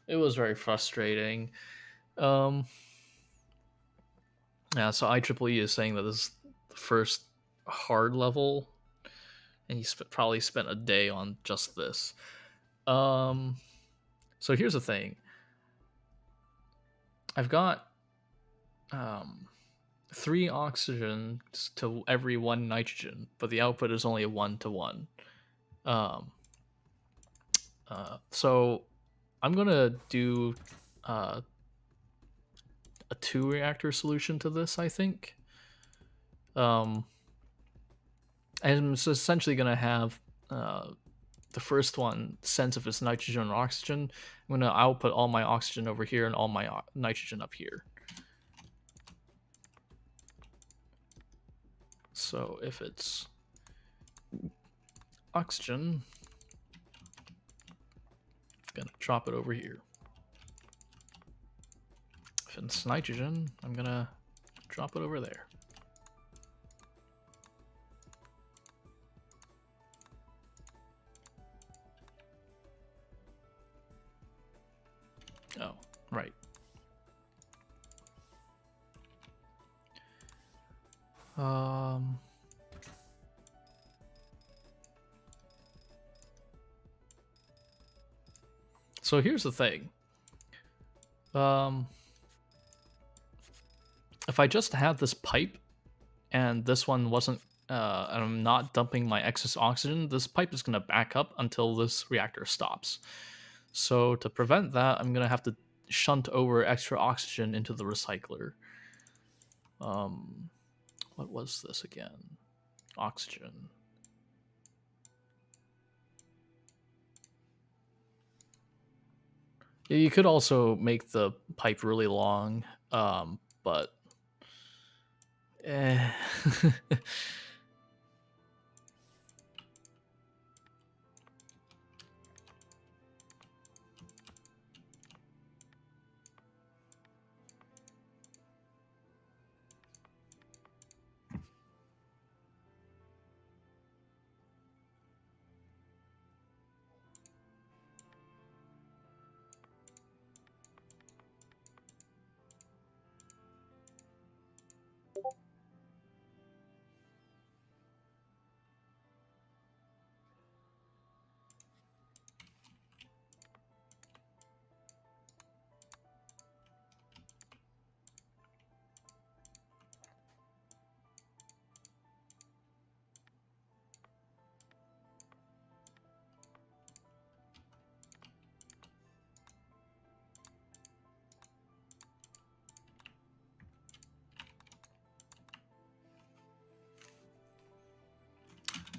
Speaker 1: it was very frustrating. Um, yeah, so IEEE is saying that this is the first hard level, and probably spent a day on just this. So here's the thing. I've got um, 3 oxygen to every 1 nitrogen, but the output is only a 1-to-1. So I'm gonna do uh, a 2-reactor solution to this, I think. I'm essentially gonna have the first one sense if it's nitrogen or oxygen. I'm gonna output all my oxygen over here and all my nitrogen up here. So if it's oxygen, I'm gonna drop it over here. If it's nitrogen, I'm gonna drop it over there. Oh, right. So here's the thing. If I just had this pipe and this one wasn't, and I'm not dumping my excess oxygen, this pipe is going to back up until this reactor stops. So to prevent that, I'm going to have to shunt over extra oxygen into the recycler. What was this again? Oxygen. You could also make the pipe really long, but eh.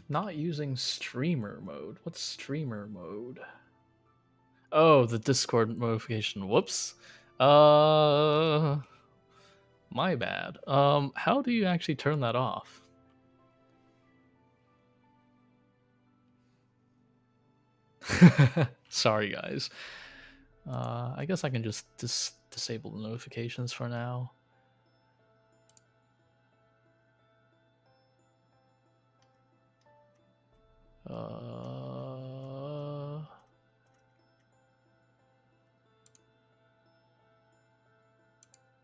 Speaker 1: Not using streamer mode. What's streamer mode? Oh, the Discord notification. Whoops. My bad. How do you actually turn that off? Sorry, guys. I guess I can just disable the notifications for now.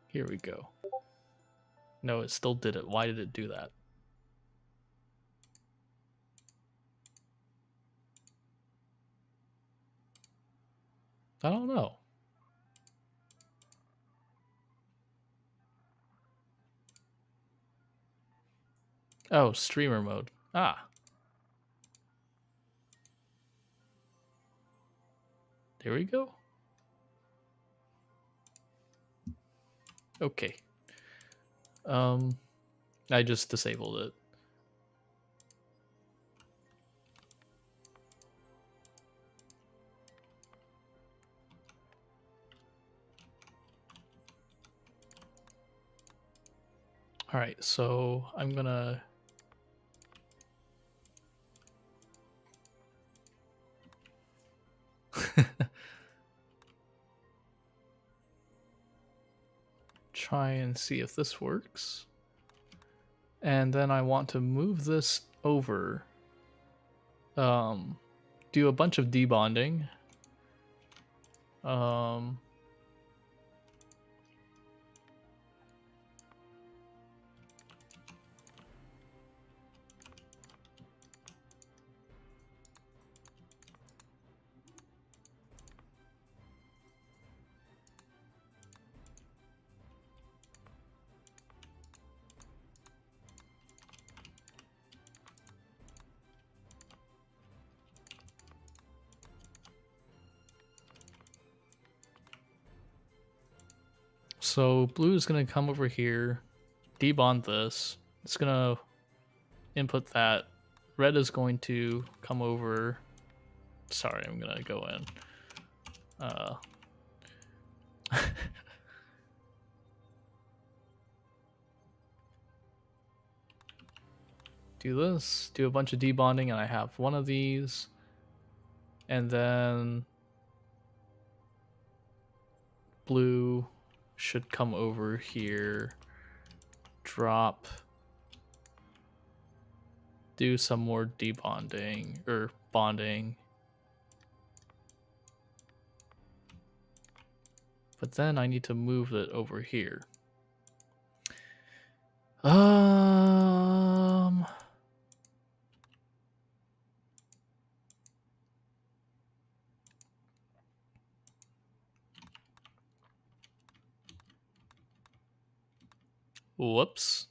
Speaker 1: Here we go. No, it still did it. Why did it do that? I don't know. Oh, streamer mode. Ah. There we go. Okay. I just disabled it. All right, so I'm gonna try and see if this works. And then I want to move this over. Do a bunch of debonding. So blue is going to come over here, debond this. It's going to input that. Red is going to come over. Sorry, I'm going to go in. Do this, do a bunch of debonding, and I have one of these. And then blue should come over here, drop, do some more debonding or bonding. But then I need to move it over here. Whoops.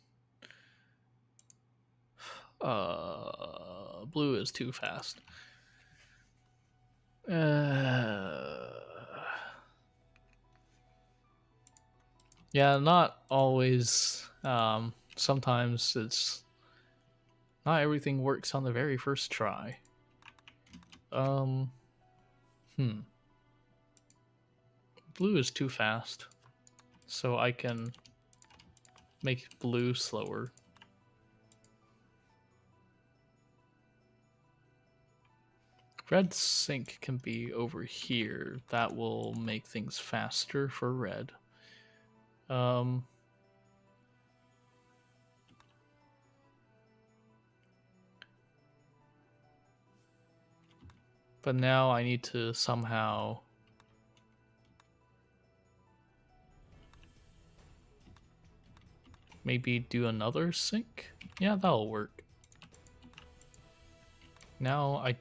Speaker 1: Blue is too fast. Yeah, not always. Sometimes it's not everything works on the very first try. Blue is too fast, so I can make blue slower. Red sync can be over here. That will make things faster for red. But now I need to somehow maybe do another sync? Yeah, that'll work. Now I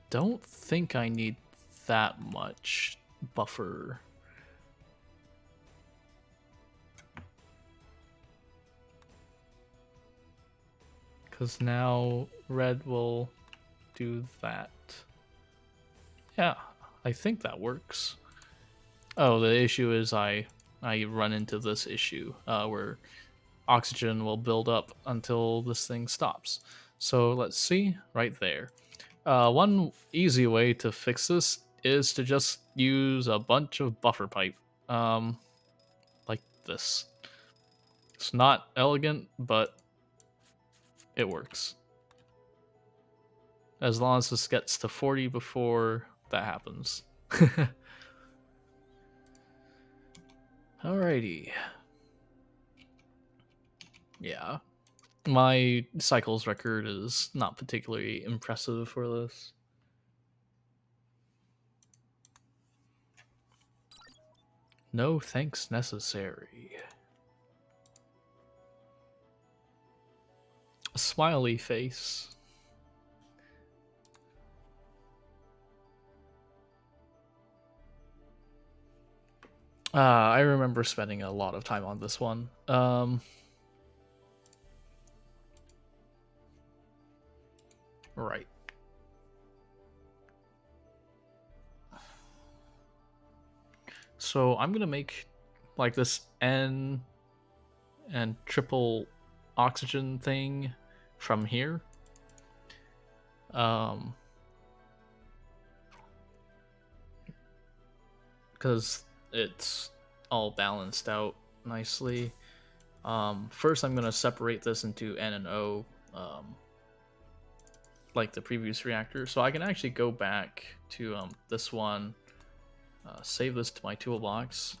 Speaker 1: don't think I need that much buffer. Because now red will do that. Yeah, I think that works. Oh, the issue is I run into this issue where oxygen will build up until this thing stops. So let's see, right there. One easy way to fix this is to just use a bunch of buffer pipe, like this. It's not elegant, but it works. As long as this gets to 40 before that happens. Alrighty. Yeah. My cycles record is not particularly impressive for this. No thanks necessary. A smiley face. I remember spending a lot of time on this one. Right. So I'm gonna make like this N and triple oxygen thing from here. Because it's all balanced out nicely. First I'm gonna separate this into N and O, like the previous reactor. So I can actually go back to this one, save this to my toolbox.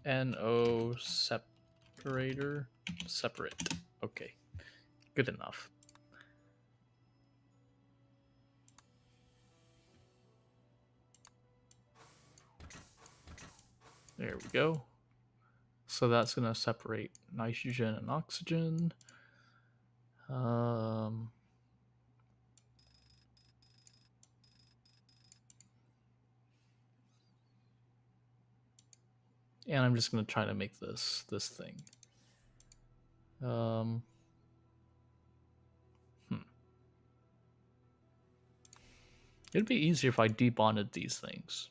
Speaker 1: NO separator. Separate. Okay. Good enough. There we go. So that's going to separate nitrogen and oxygen. And I'm just going to try to make this thing. It'd be easier if I debonded these things.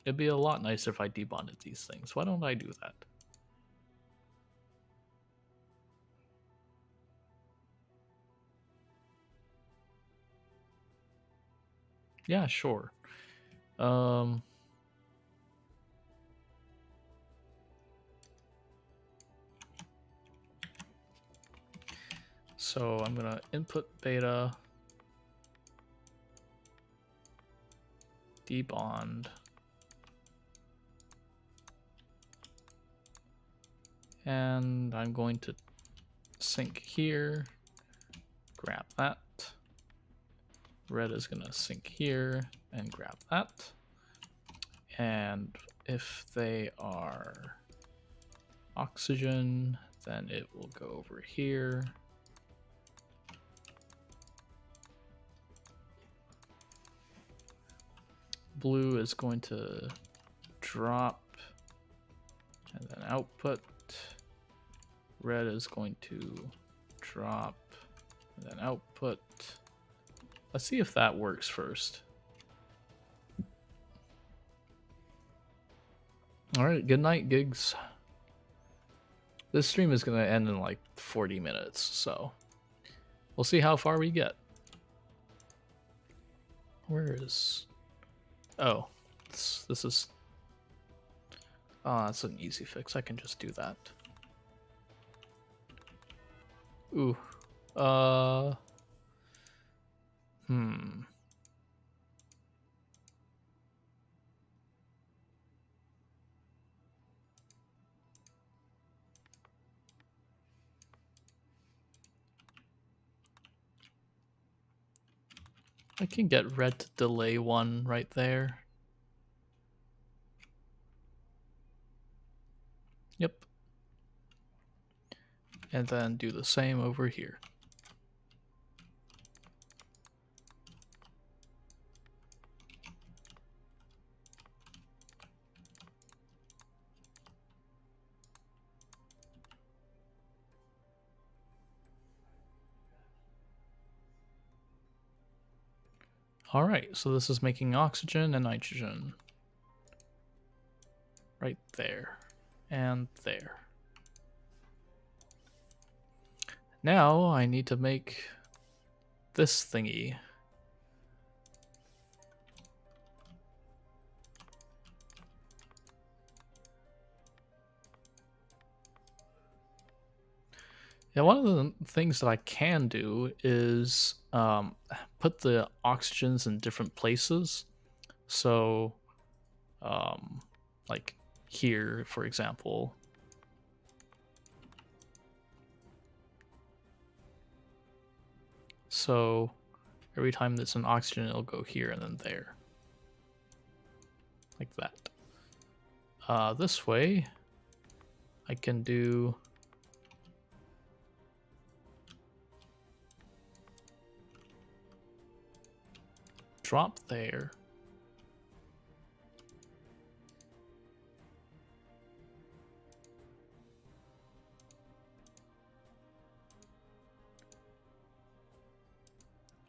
Speaker 1: It'd be a lot nicer if I debonded these things. Why don't I do that? Yeah, sure. So I'm gonna input beta, debond, and I'm going to sync here, grab that. Red is gonna sync here and grab that. And if they are oxygen, then it will go over here. Blue is going to drop and then output. Red is going to drop and then output. Let's see if that works first. All right, good night, gigs. This stream is going to end in like 40 minutes, so we'll see how far we get. Where is... Oh, this is... that's an easy fix. I can just do that. Ooh. I can get red to delay one right there. Yep. And then do the same over here. All right, so this is making oxygen and nitrogen. Right there. And there. Now I need to make this thingy. Yeah, one of the things that I can do is put the oxygens in different places. So, like here, for example. So every time there's an oxygen, it'll go here and then there. Like that. This way, I can do... drop there.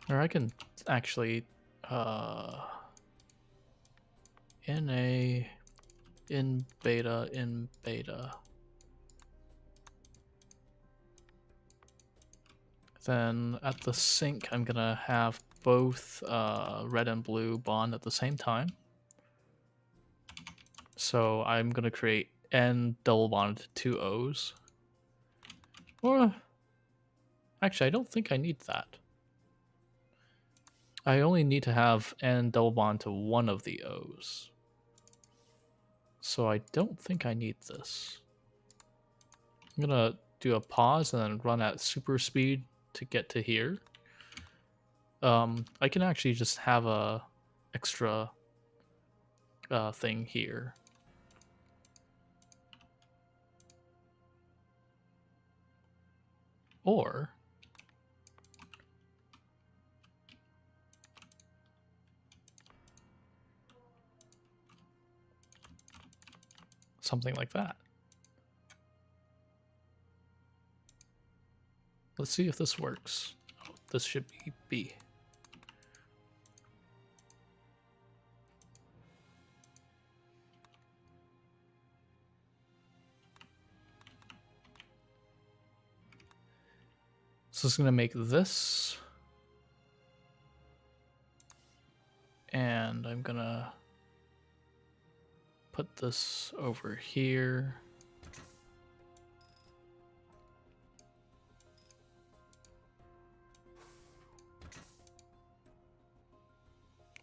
Speaker 1: Or I can actually in beta. Then at the sync, I'm gonna have both red and blue bond at the same time. So I'm gonna create N double bond 2 O's. Or actually, I don't think I need that. I only need to have N double bond to one of the O's. So I don't think I need this. I'm gonna do a pause and then run at super speed to get to here. I can actually just have a extra thing here. Or something like that. Let's see if this works. Oh, this should be B. So it's going to make this. And I'm going to put this over here.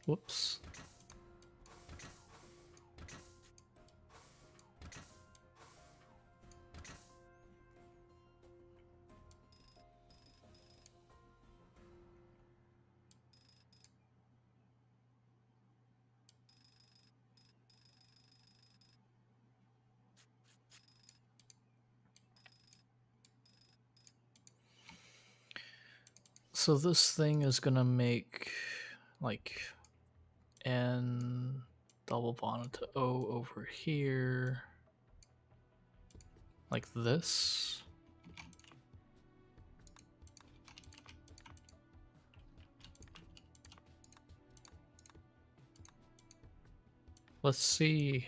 Speaker 1: Whoops. So this thing is gonna make like N double bond to O over here, like this. Let's see.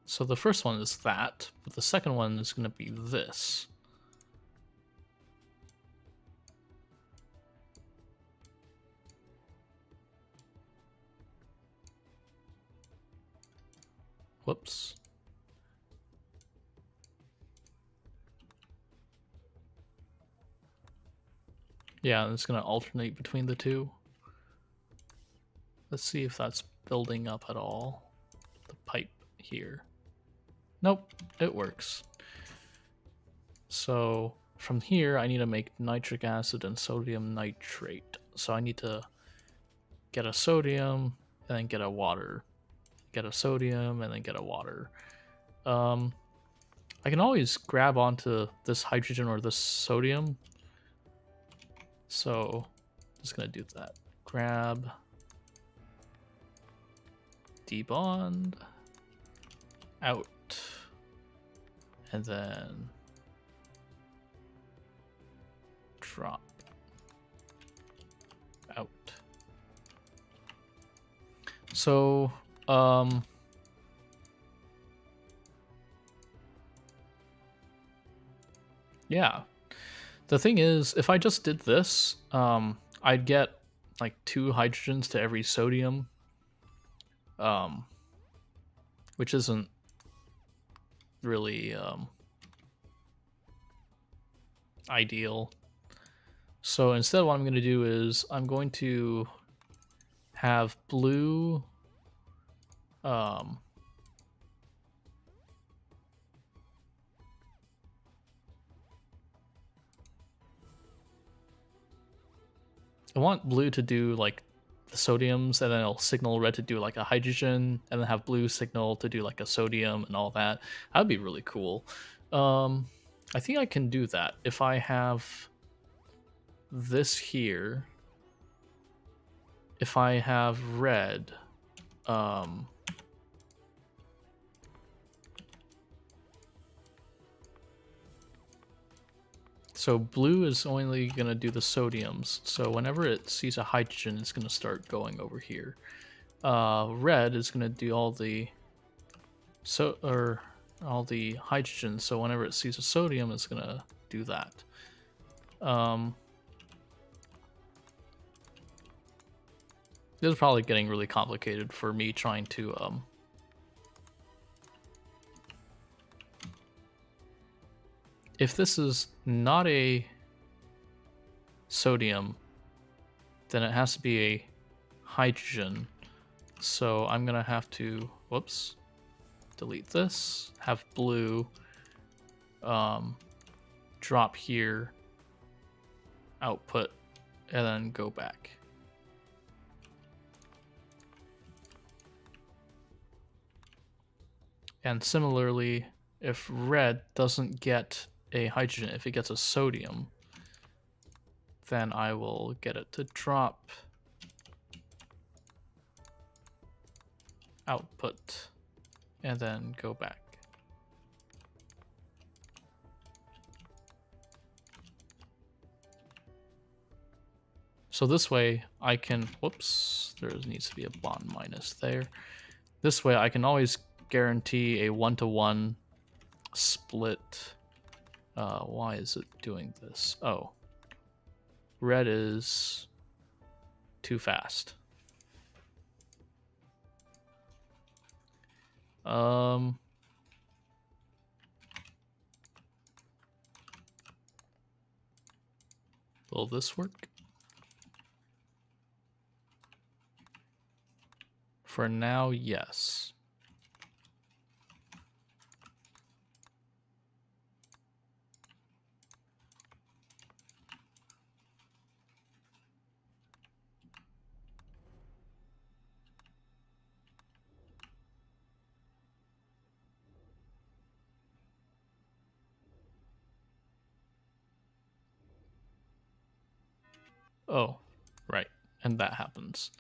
Speaker 1: So the first one is that, but the second one is gonna be this. Whoops. Yeah, it's going to alternate between the two. Let's see if that's building up at all. The pipe here. Nope, it works. So from here, I need to make nitric acid and sodium nitrate. So I need to get a sodium and then get a water. Get a sodium and then get a water. I can always grab onto this hydrogen or this sodium. So I'm just gonna do that. Grab, debond, out, and then drop out. So yeah, the thing is, if I just did this, I'd get like 2 hydrogens to every sodium, which isn't really ideal. So instead, what I'm going to do is I'm going to have blue I want blue to do like the sodiums, and then it'll signal red to do like a hydrogen, and then have blue signal to do like a sodium and all that. That'd be really cool. I think I can do that if I have this here. If I have red, so blue is only going to do the sodiums. So whenever it sees a hydrogen, it's going to start going over here. Red is going to do all the hydrogens. So whenever it sees a sodium, it's going to do that. This is probably getting really complicated for me trying to if this is not a sodium, then it has to be a hydrogen. So I'm gonna have to, whoops, delete this, have blue drop here, output, and then go back. And similarly, if red doesn't get a hydrogen, if it gets a sodium, then I will get it to drop, output, and then go back. So this way I can, whoops, there needs to be a bond minus there. This way I can always guarantee a 1-to-1 split. Why is it doing this? Oh, red is too fast. Will this work? For now, yes. Oh, right. And that happens.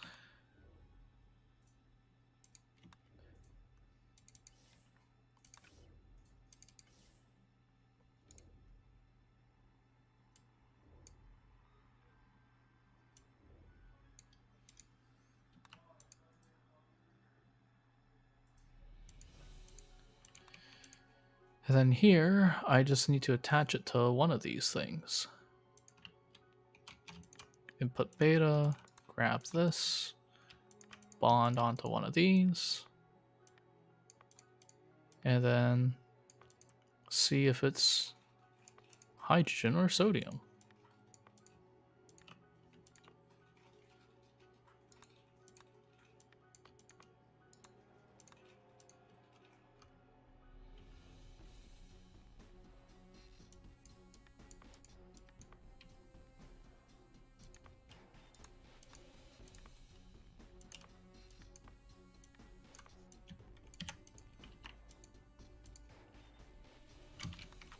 Speaker 1: And then here, I just need to attach it to one of these things. Input beta, grab this, bond onto one of these, and then see if it's hydrogen or sodium.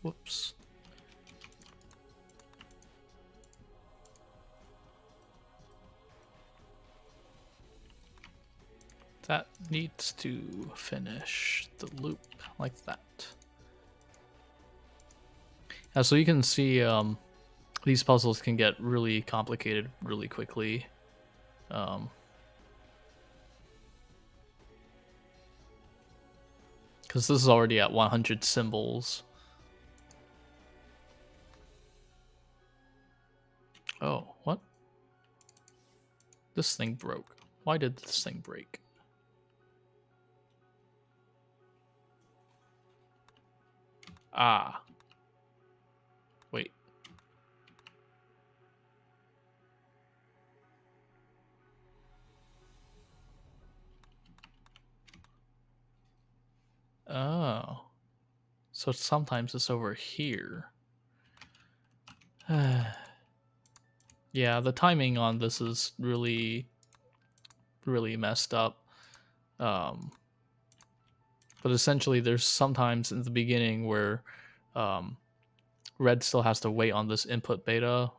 Speaker 1: Whoops. That needs to finish the loop like that. So you can see these puzzles can get really complicated really quickly. Because this is already at 100 symbols. Oh, what? This thing broke. Why did this thing break? Ah. Wait. Oh. So sometimes it's over here. Yeah, the timing on this is really messed up. But essentially there's sometimes in the beginning where red still has to wait on this input beta.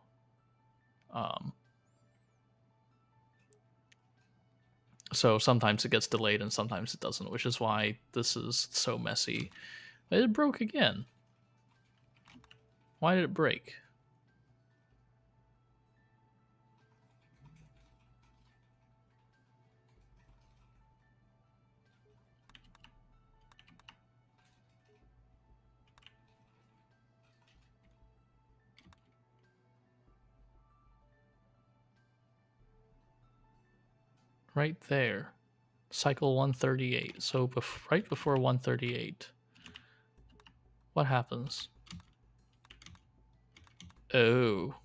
Speaker 1: So sometimes it gets delayed and sometimes it doesn't, which is why this is so messy. It broke again. Why did it break? Right there. Cycle 138. So right before 138. What happens? Oh.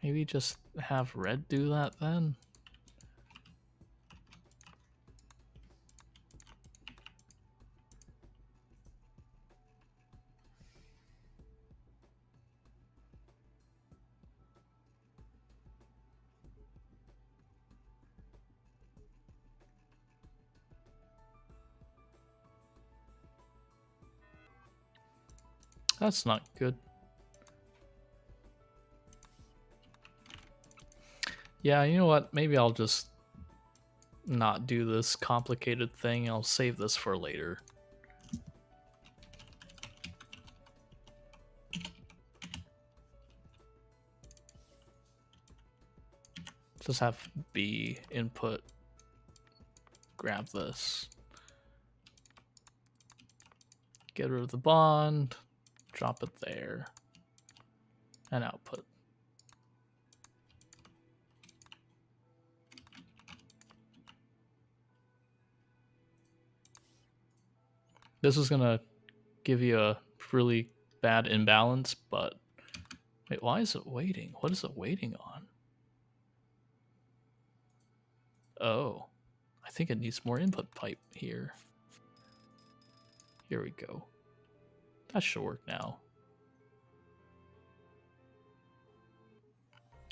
Speaker 1: Maybe just have red do that then? That's not good. Yeah, you know what? Maybe I'll just not do this complicated thing. I'll save this for later. Just have B input, grab this, get rid of the bond, drop it there, and output. This is gonna give you a really bad imbalance, but wait, why is it waiting? What is it waiting on? Oh, I think it needs more input pipe here. Here we go. That should work now.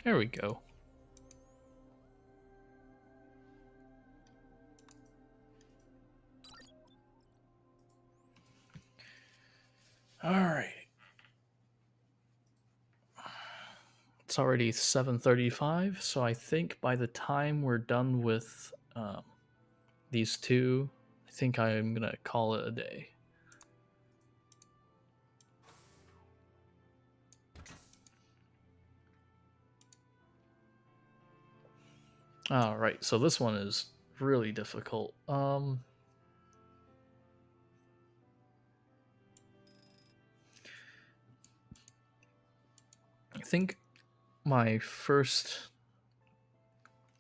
Speaker 1: There we go. All right. It's already 7:35, so I think by the time we're done with these two, I think I'm gonna call it a day. All right, so this one is really difficult. I think my first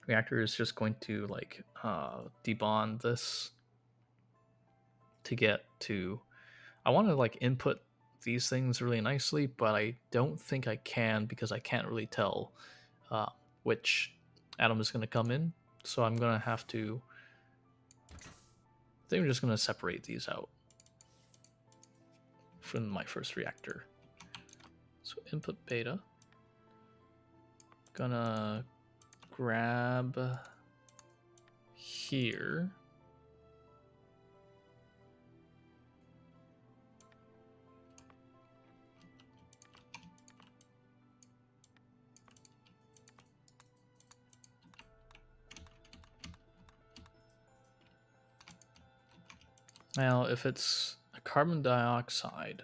Speaker 1: reactor is just going to like debond this to get to. I want to like input these things really nicely, but I don't think I can because I can't really tell which atom is going to come in. So I'm going to have to. I think I'm just going to separate these out from my first reactor. So input beta. Gonna grab here. Now, if it's a carbon dioxide,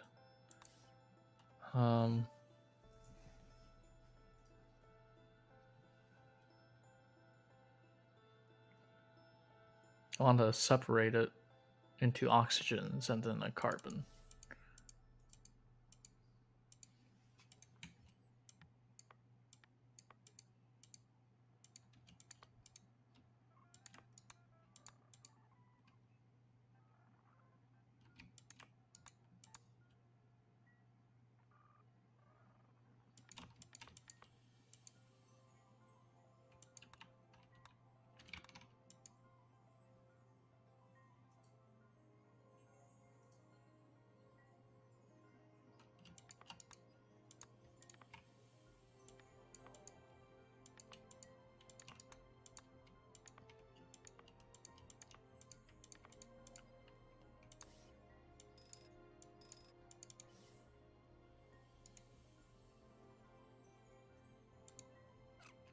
Speaker 1: I want to separate it into oxygens and then a carbon.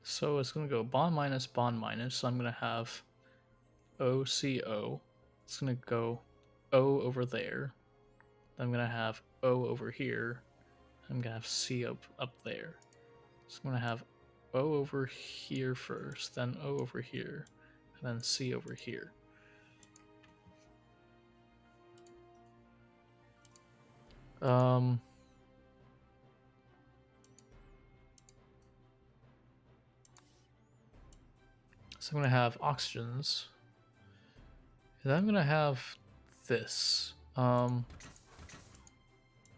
Speaker 1: So it's going to go bond minus, bond minus. So I'm going to have OCO. It's going to go O over there. Then I'm going to have O over here. I'm going to have C up there. So I'm going to have O over here first, then O over here, and then C over here. So I'm going to have oxygens. And I'm going to have this.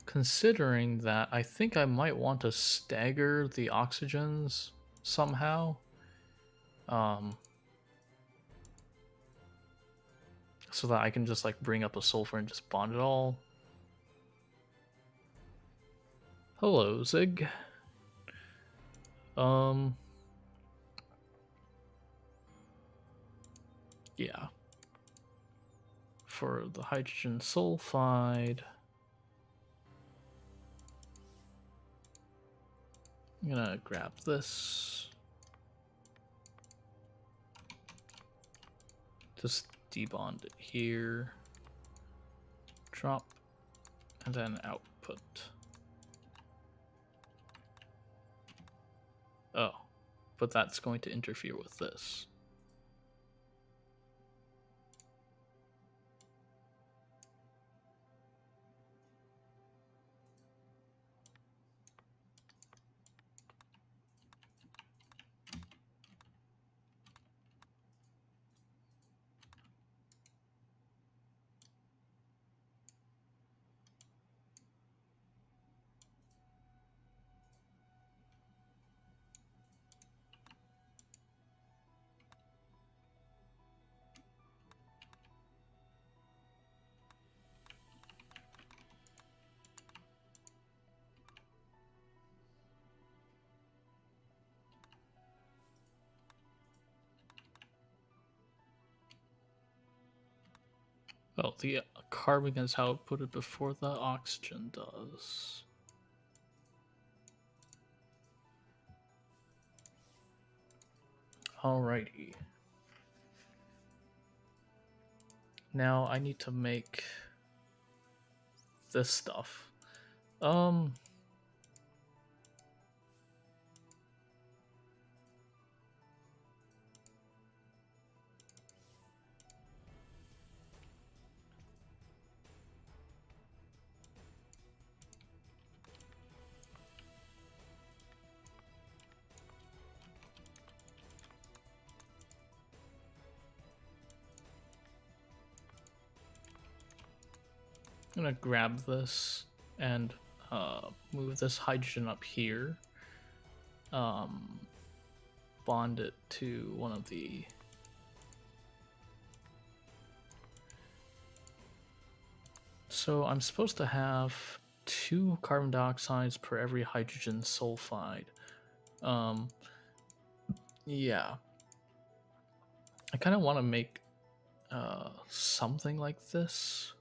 Speaker 1: considering that, I think I might want to stagger the oxygens somehow. So that I can just like bring up a sulfur and just bond it all. Hello, Zig. Yeah. For the hydrogen sulfide, I'm gonna grab this. Just debond it here. Drop, and then output. Oh, but that's going to interfere with this. Well, the carbon is how it put it before the oxygen does. Alrighty. Now I need to make this stuff. I'm gonna grab this and move this hydrogen up here. Bond it to one of the So I'm supposed to have 2 carbon dioxides per every hydrogen sulfide. Yeah. I kind of want to make something like this.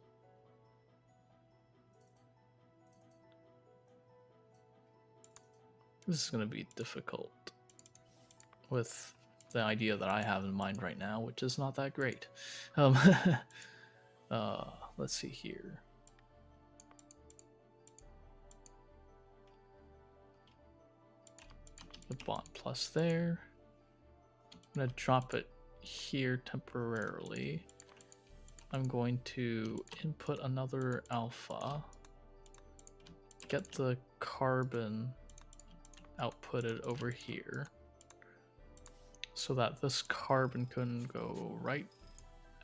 Speaker 1: This is going to be difficult with the idea that I have in mind right now, which is not that great. Let's see here. The bond plus there. I'm going to drop it here temporarily. I'm going to input another alpha, get the carbon outputted over here so that this carbon can go right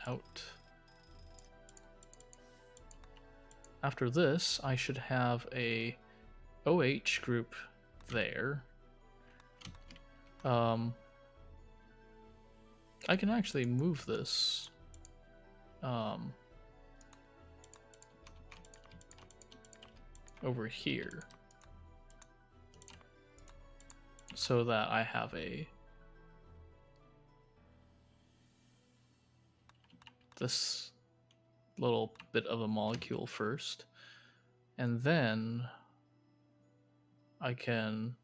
Speaker 1: out. After this, I should have a OH group there. I can actually move this over here so that I have this little bit of a molecule first, and then I can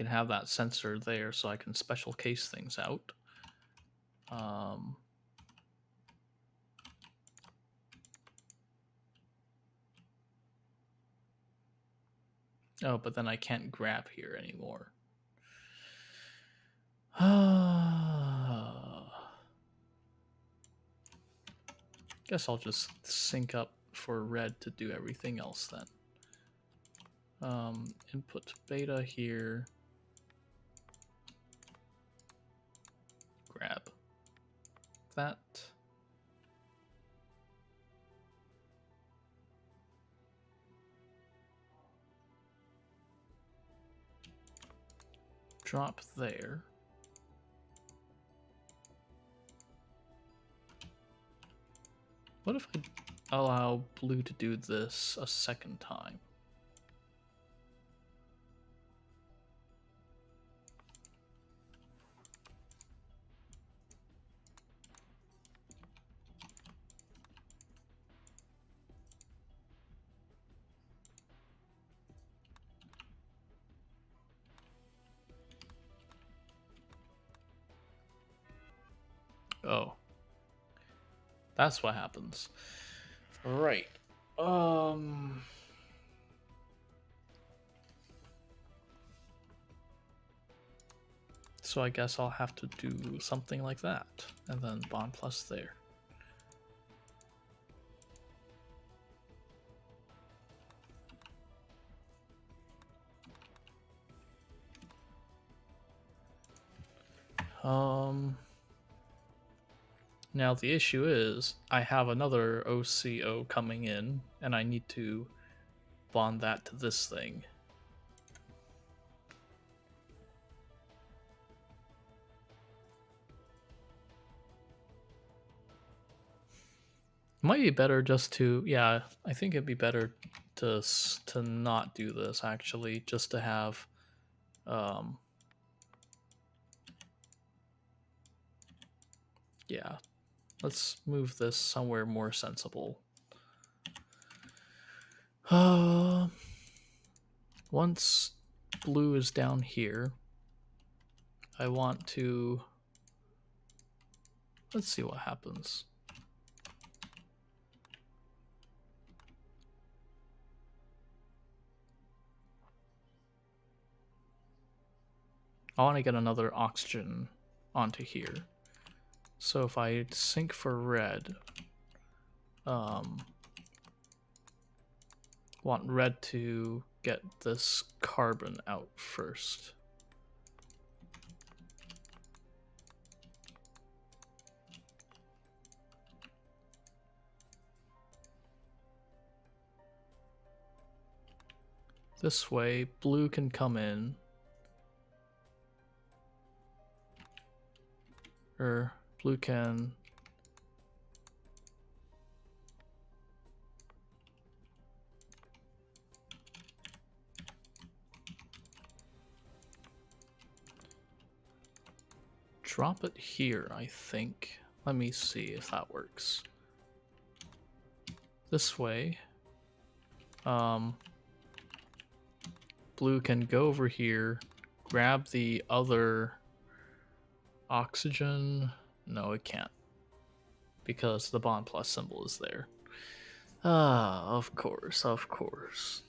Speaker 1: have that sensor there so I can special case things out. Oh, but then I can't grab here anymore. Guess I'll just sync up for red to do everything else then. Input beta here. Grab. that. Drop there. What if I allow blue to do this a second time? Oh. That's what happens. Right. So I guess I'll have to do something like that. And then bond plus there. Now the issue is I have another OCO coming in and I need to bond that to this thing. Might be better just to, yeah, I think it'd be better to not do this actually, just to have yeah, let's move this somewhere more sensible. Once blue is down here, I want to, let's see what happens. I want to get another oxygen onto here. So if I sync for red, want red to get this carbon out first. This way, blue can come in. Or blue can... drop it here, I think. Let me see if that works. This way, blue can go over here, grab the other oxygen. No, it can't, because the bond plus symbol is there. Ah, of course, of course.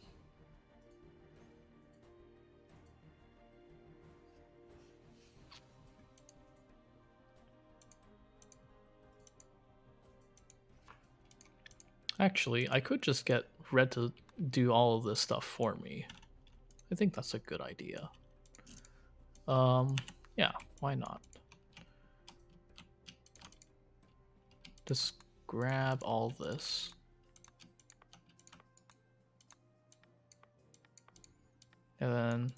Speaker 1: Actually, I could just get red to do all of this stuff for me. I think that's a good idea. Yeah, why not? Just grab all this. And then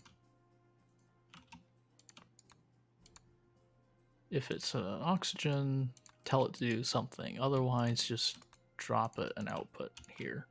Speaker 1: if it's an oxygen, tell it to do something. Otherwise, just drop it and output here.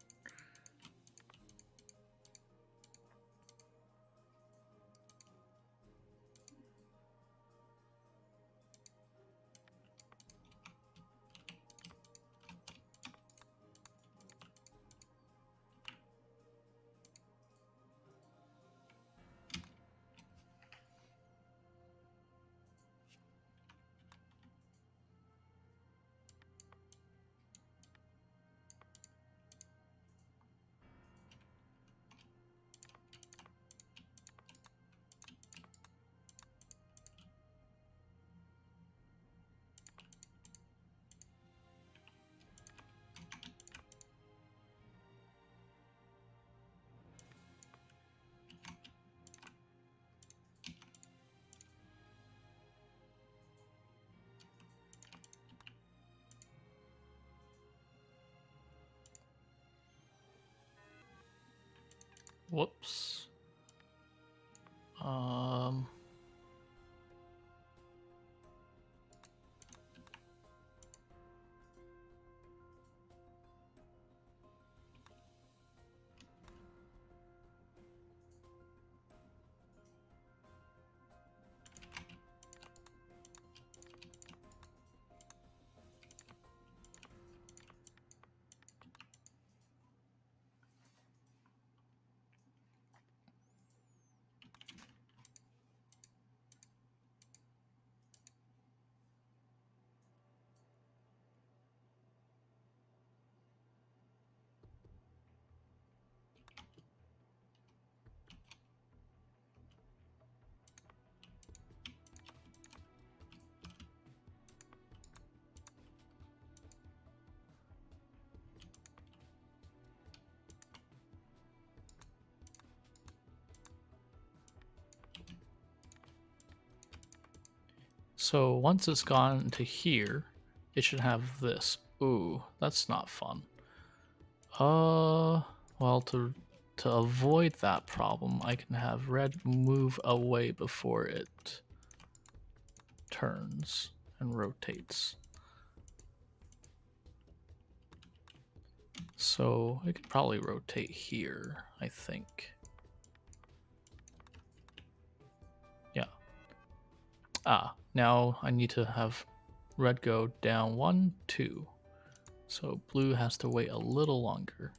Speaker 1: Whoops. So once it's gone to here, it should have this. Ooh, that's not fun. Well, to avoid that problem, I can have red move away before it turns and rotates. So it could probably rotate here, I think. Yeah. Ah, now I need to have red go down 1, 2. So blue has to wait a little longer.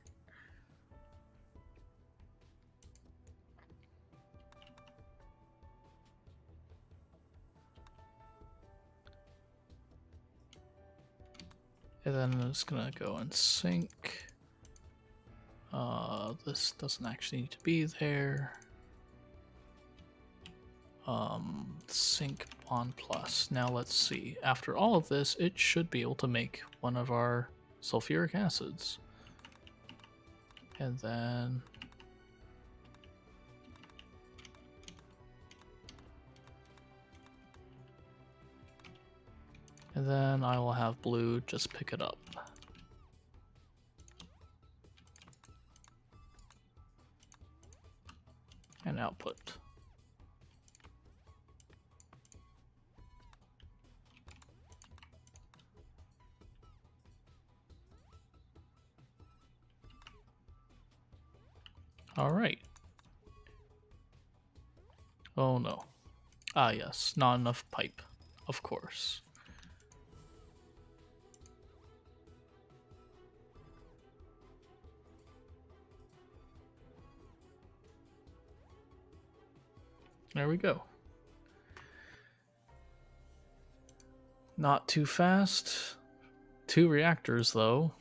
Speaker 1: And then it's gonna go and sync. This doesn't actually need to be there. Sync bond plus. Now let's see. After all of this, it should be able to make one of our sulfuric acids. And then I will have blue just pick it up. And output. All right. Oh no. Ah yes, not enough pipe, of course. There we go. Not too fast. 2 reactors though.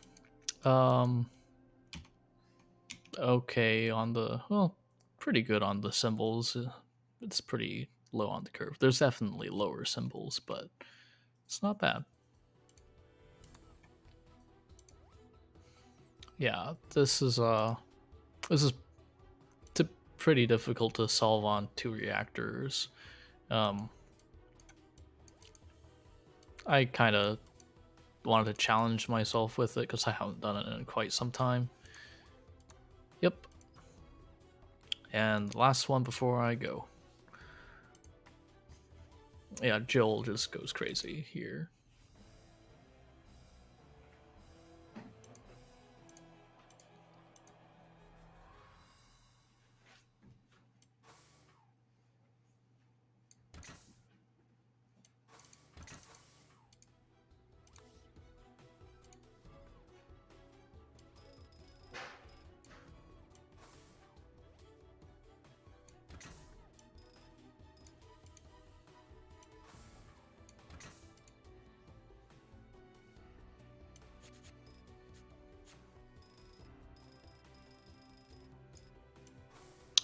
Speaker 1: Okay on the, well, pretty good on the symbols. It's pretty low on the curve. There's definitely lower symbols, but it's not bad. Yeah, this is pretty difficult to solve on 2 reactors. I kind of wanted to challenge myself with it because I haven't done it in quite some time. Yep. And last one before I go. Yeah, Jill just goes crazy here.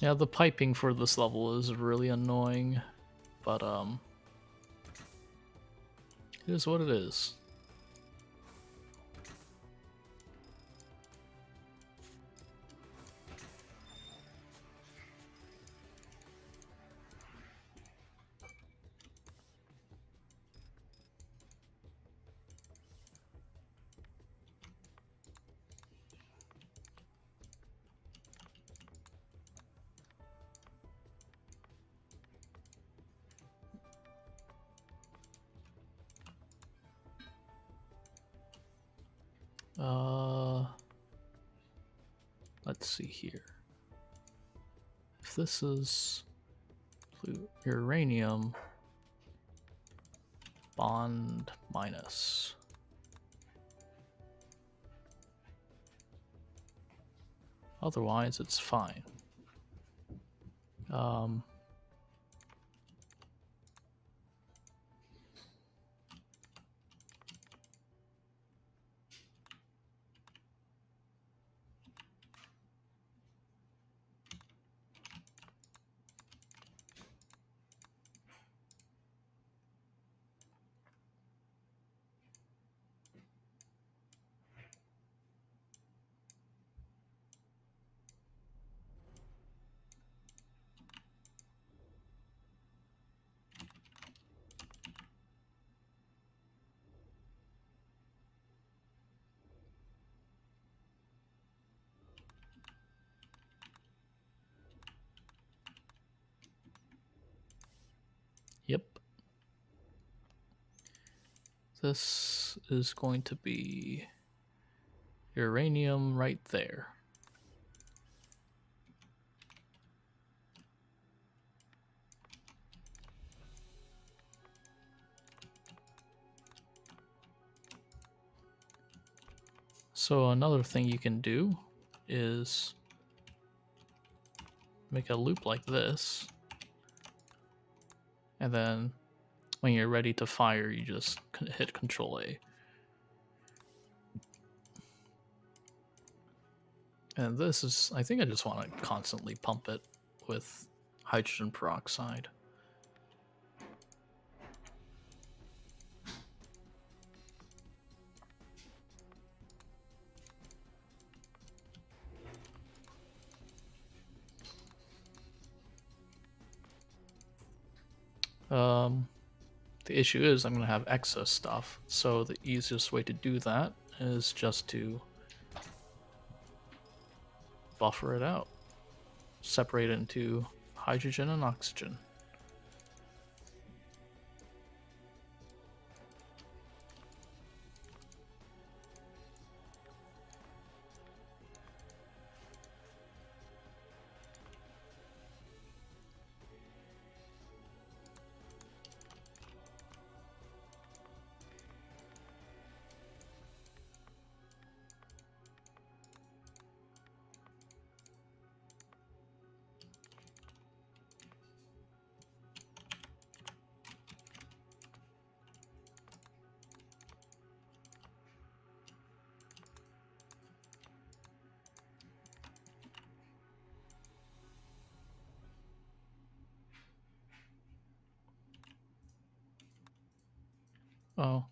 Speaker 1: Yeah, the piping for this level is really annoying, but it is what it is. Let's see here. If this is uranium, bond minus. Otherwise, it's fine. Yep. This is going to be uranium right there. So another thing you can do is make a loop like this, and then when you're ready to fire, you just hit Control A. And this is, I think I just want to constantly pump it with hydrogen peroxide. The issue is I'm going to have excess stuff, so the easiest way to do that is just to buffer it out. Separate it into hydrogen and oxygen. Oh,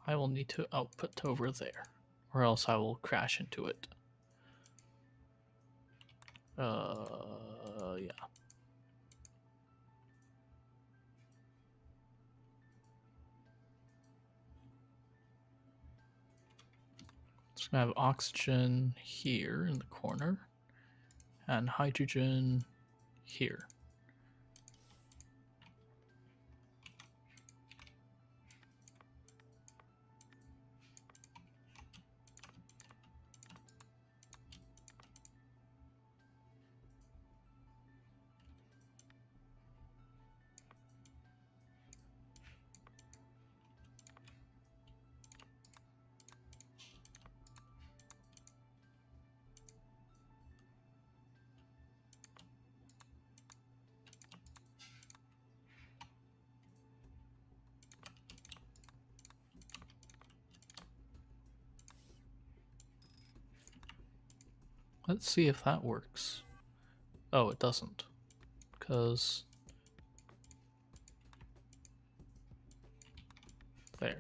Speaker 1: I will need to output over there, or else I will crash into it. Yeah. It's gonna have oxygen here in the corner, and hydrogen here. Let's see if that works. Oh, it doesn't. Because there.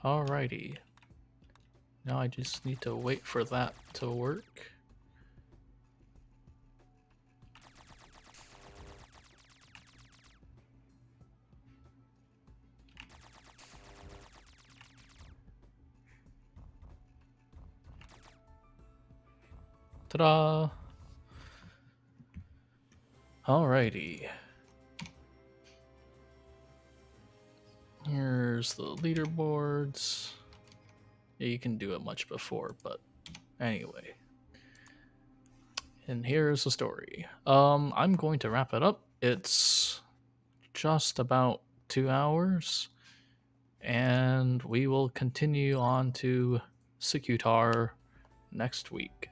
Speaker 1: Alrighty. Now I just need to wait for that to work. Ta-da! Alrighty. Here's the leaderboards. Yeah, you can do it much before, but anyway. And here's the story. I'm going to wrap it up. It's just about 2 hours, and we will continue on to Sikutar next week.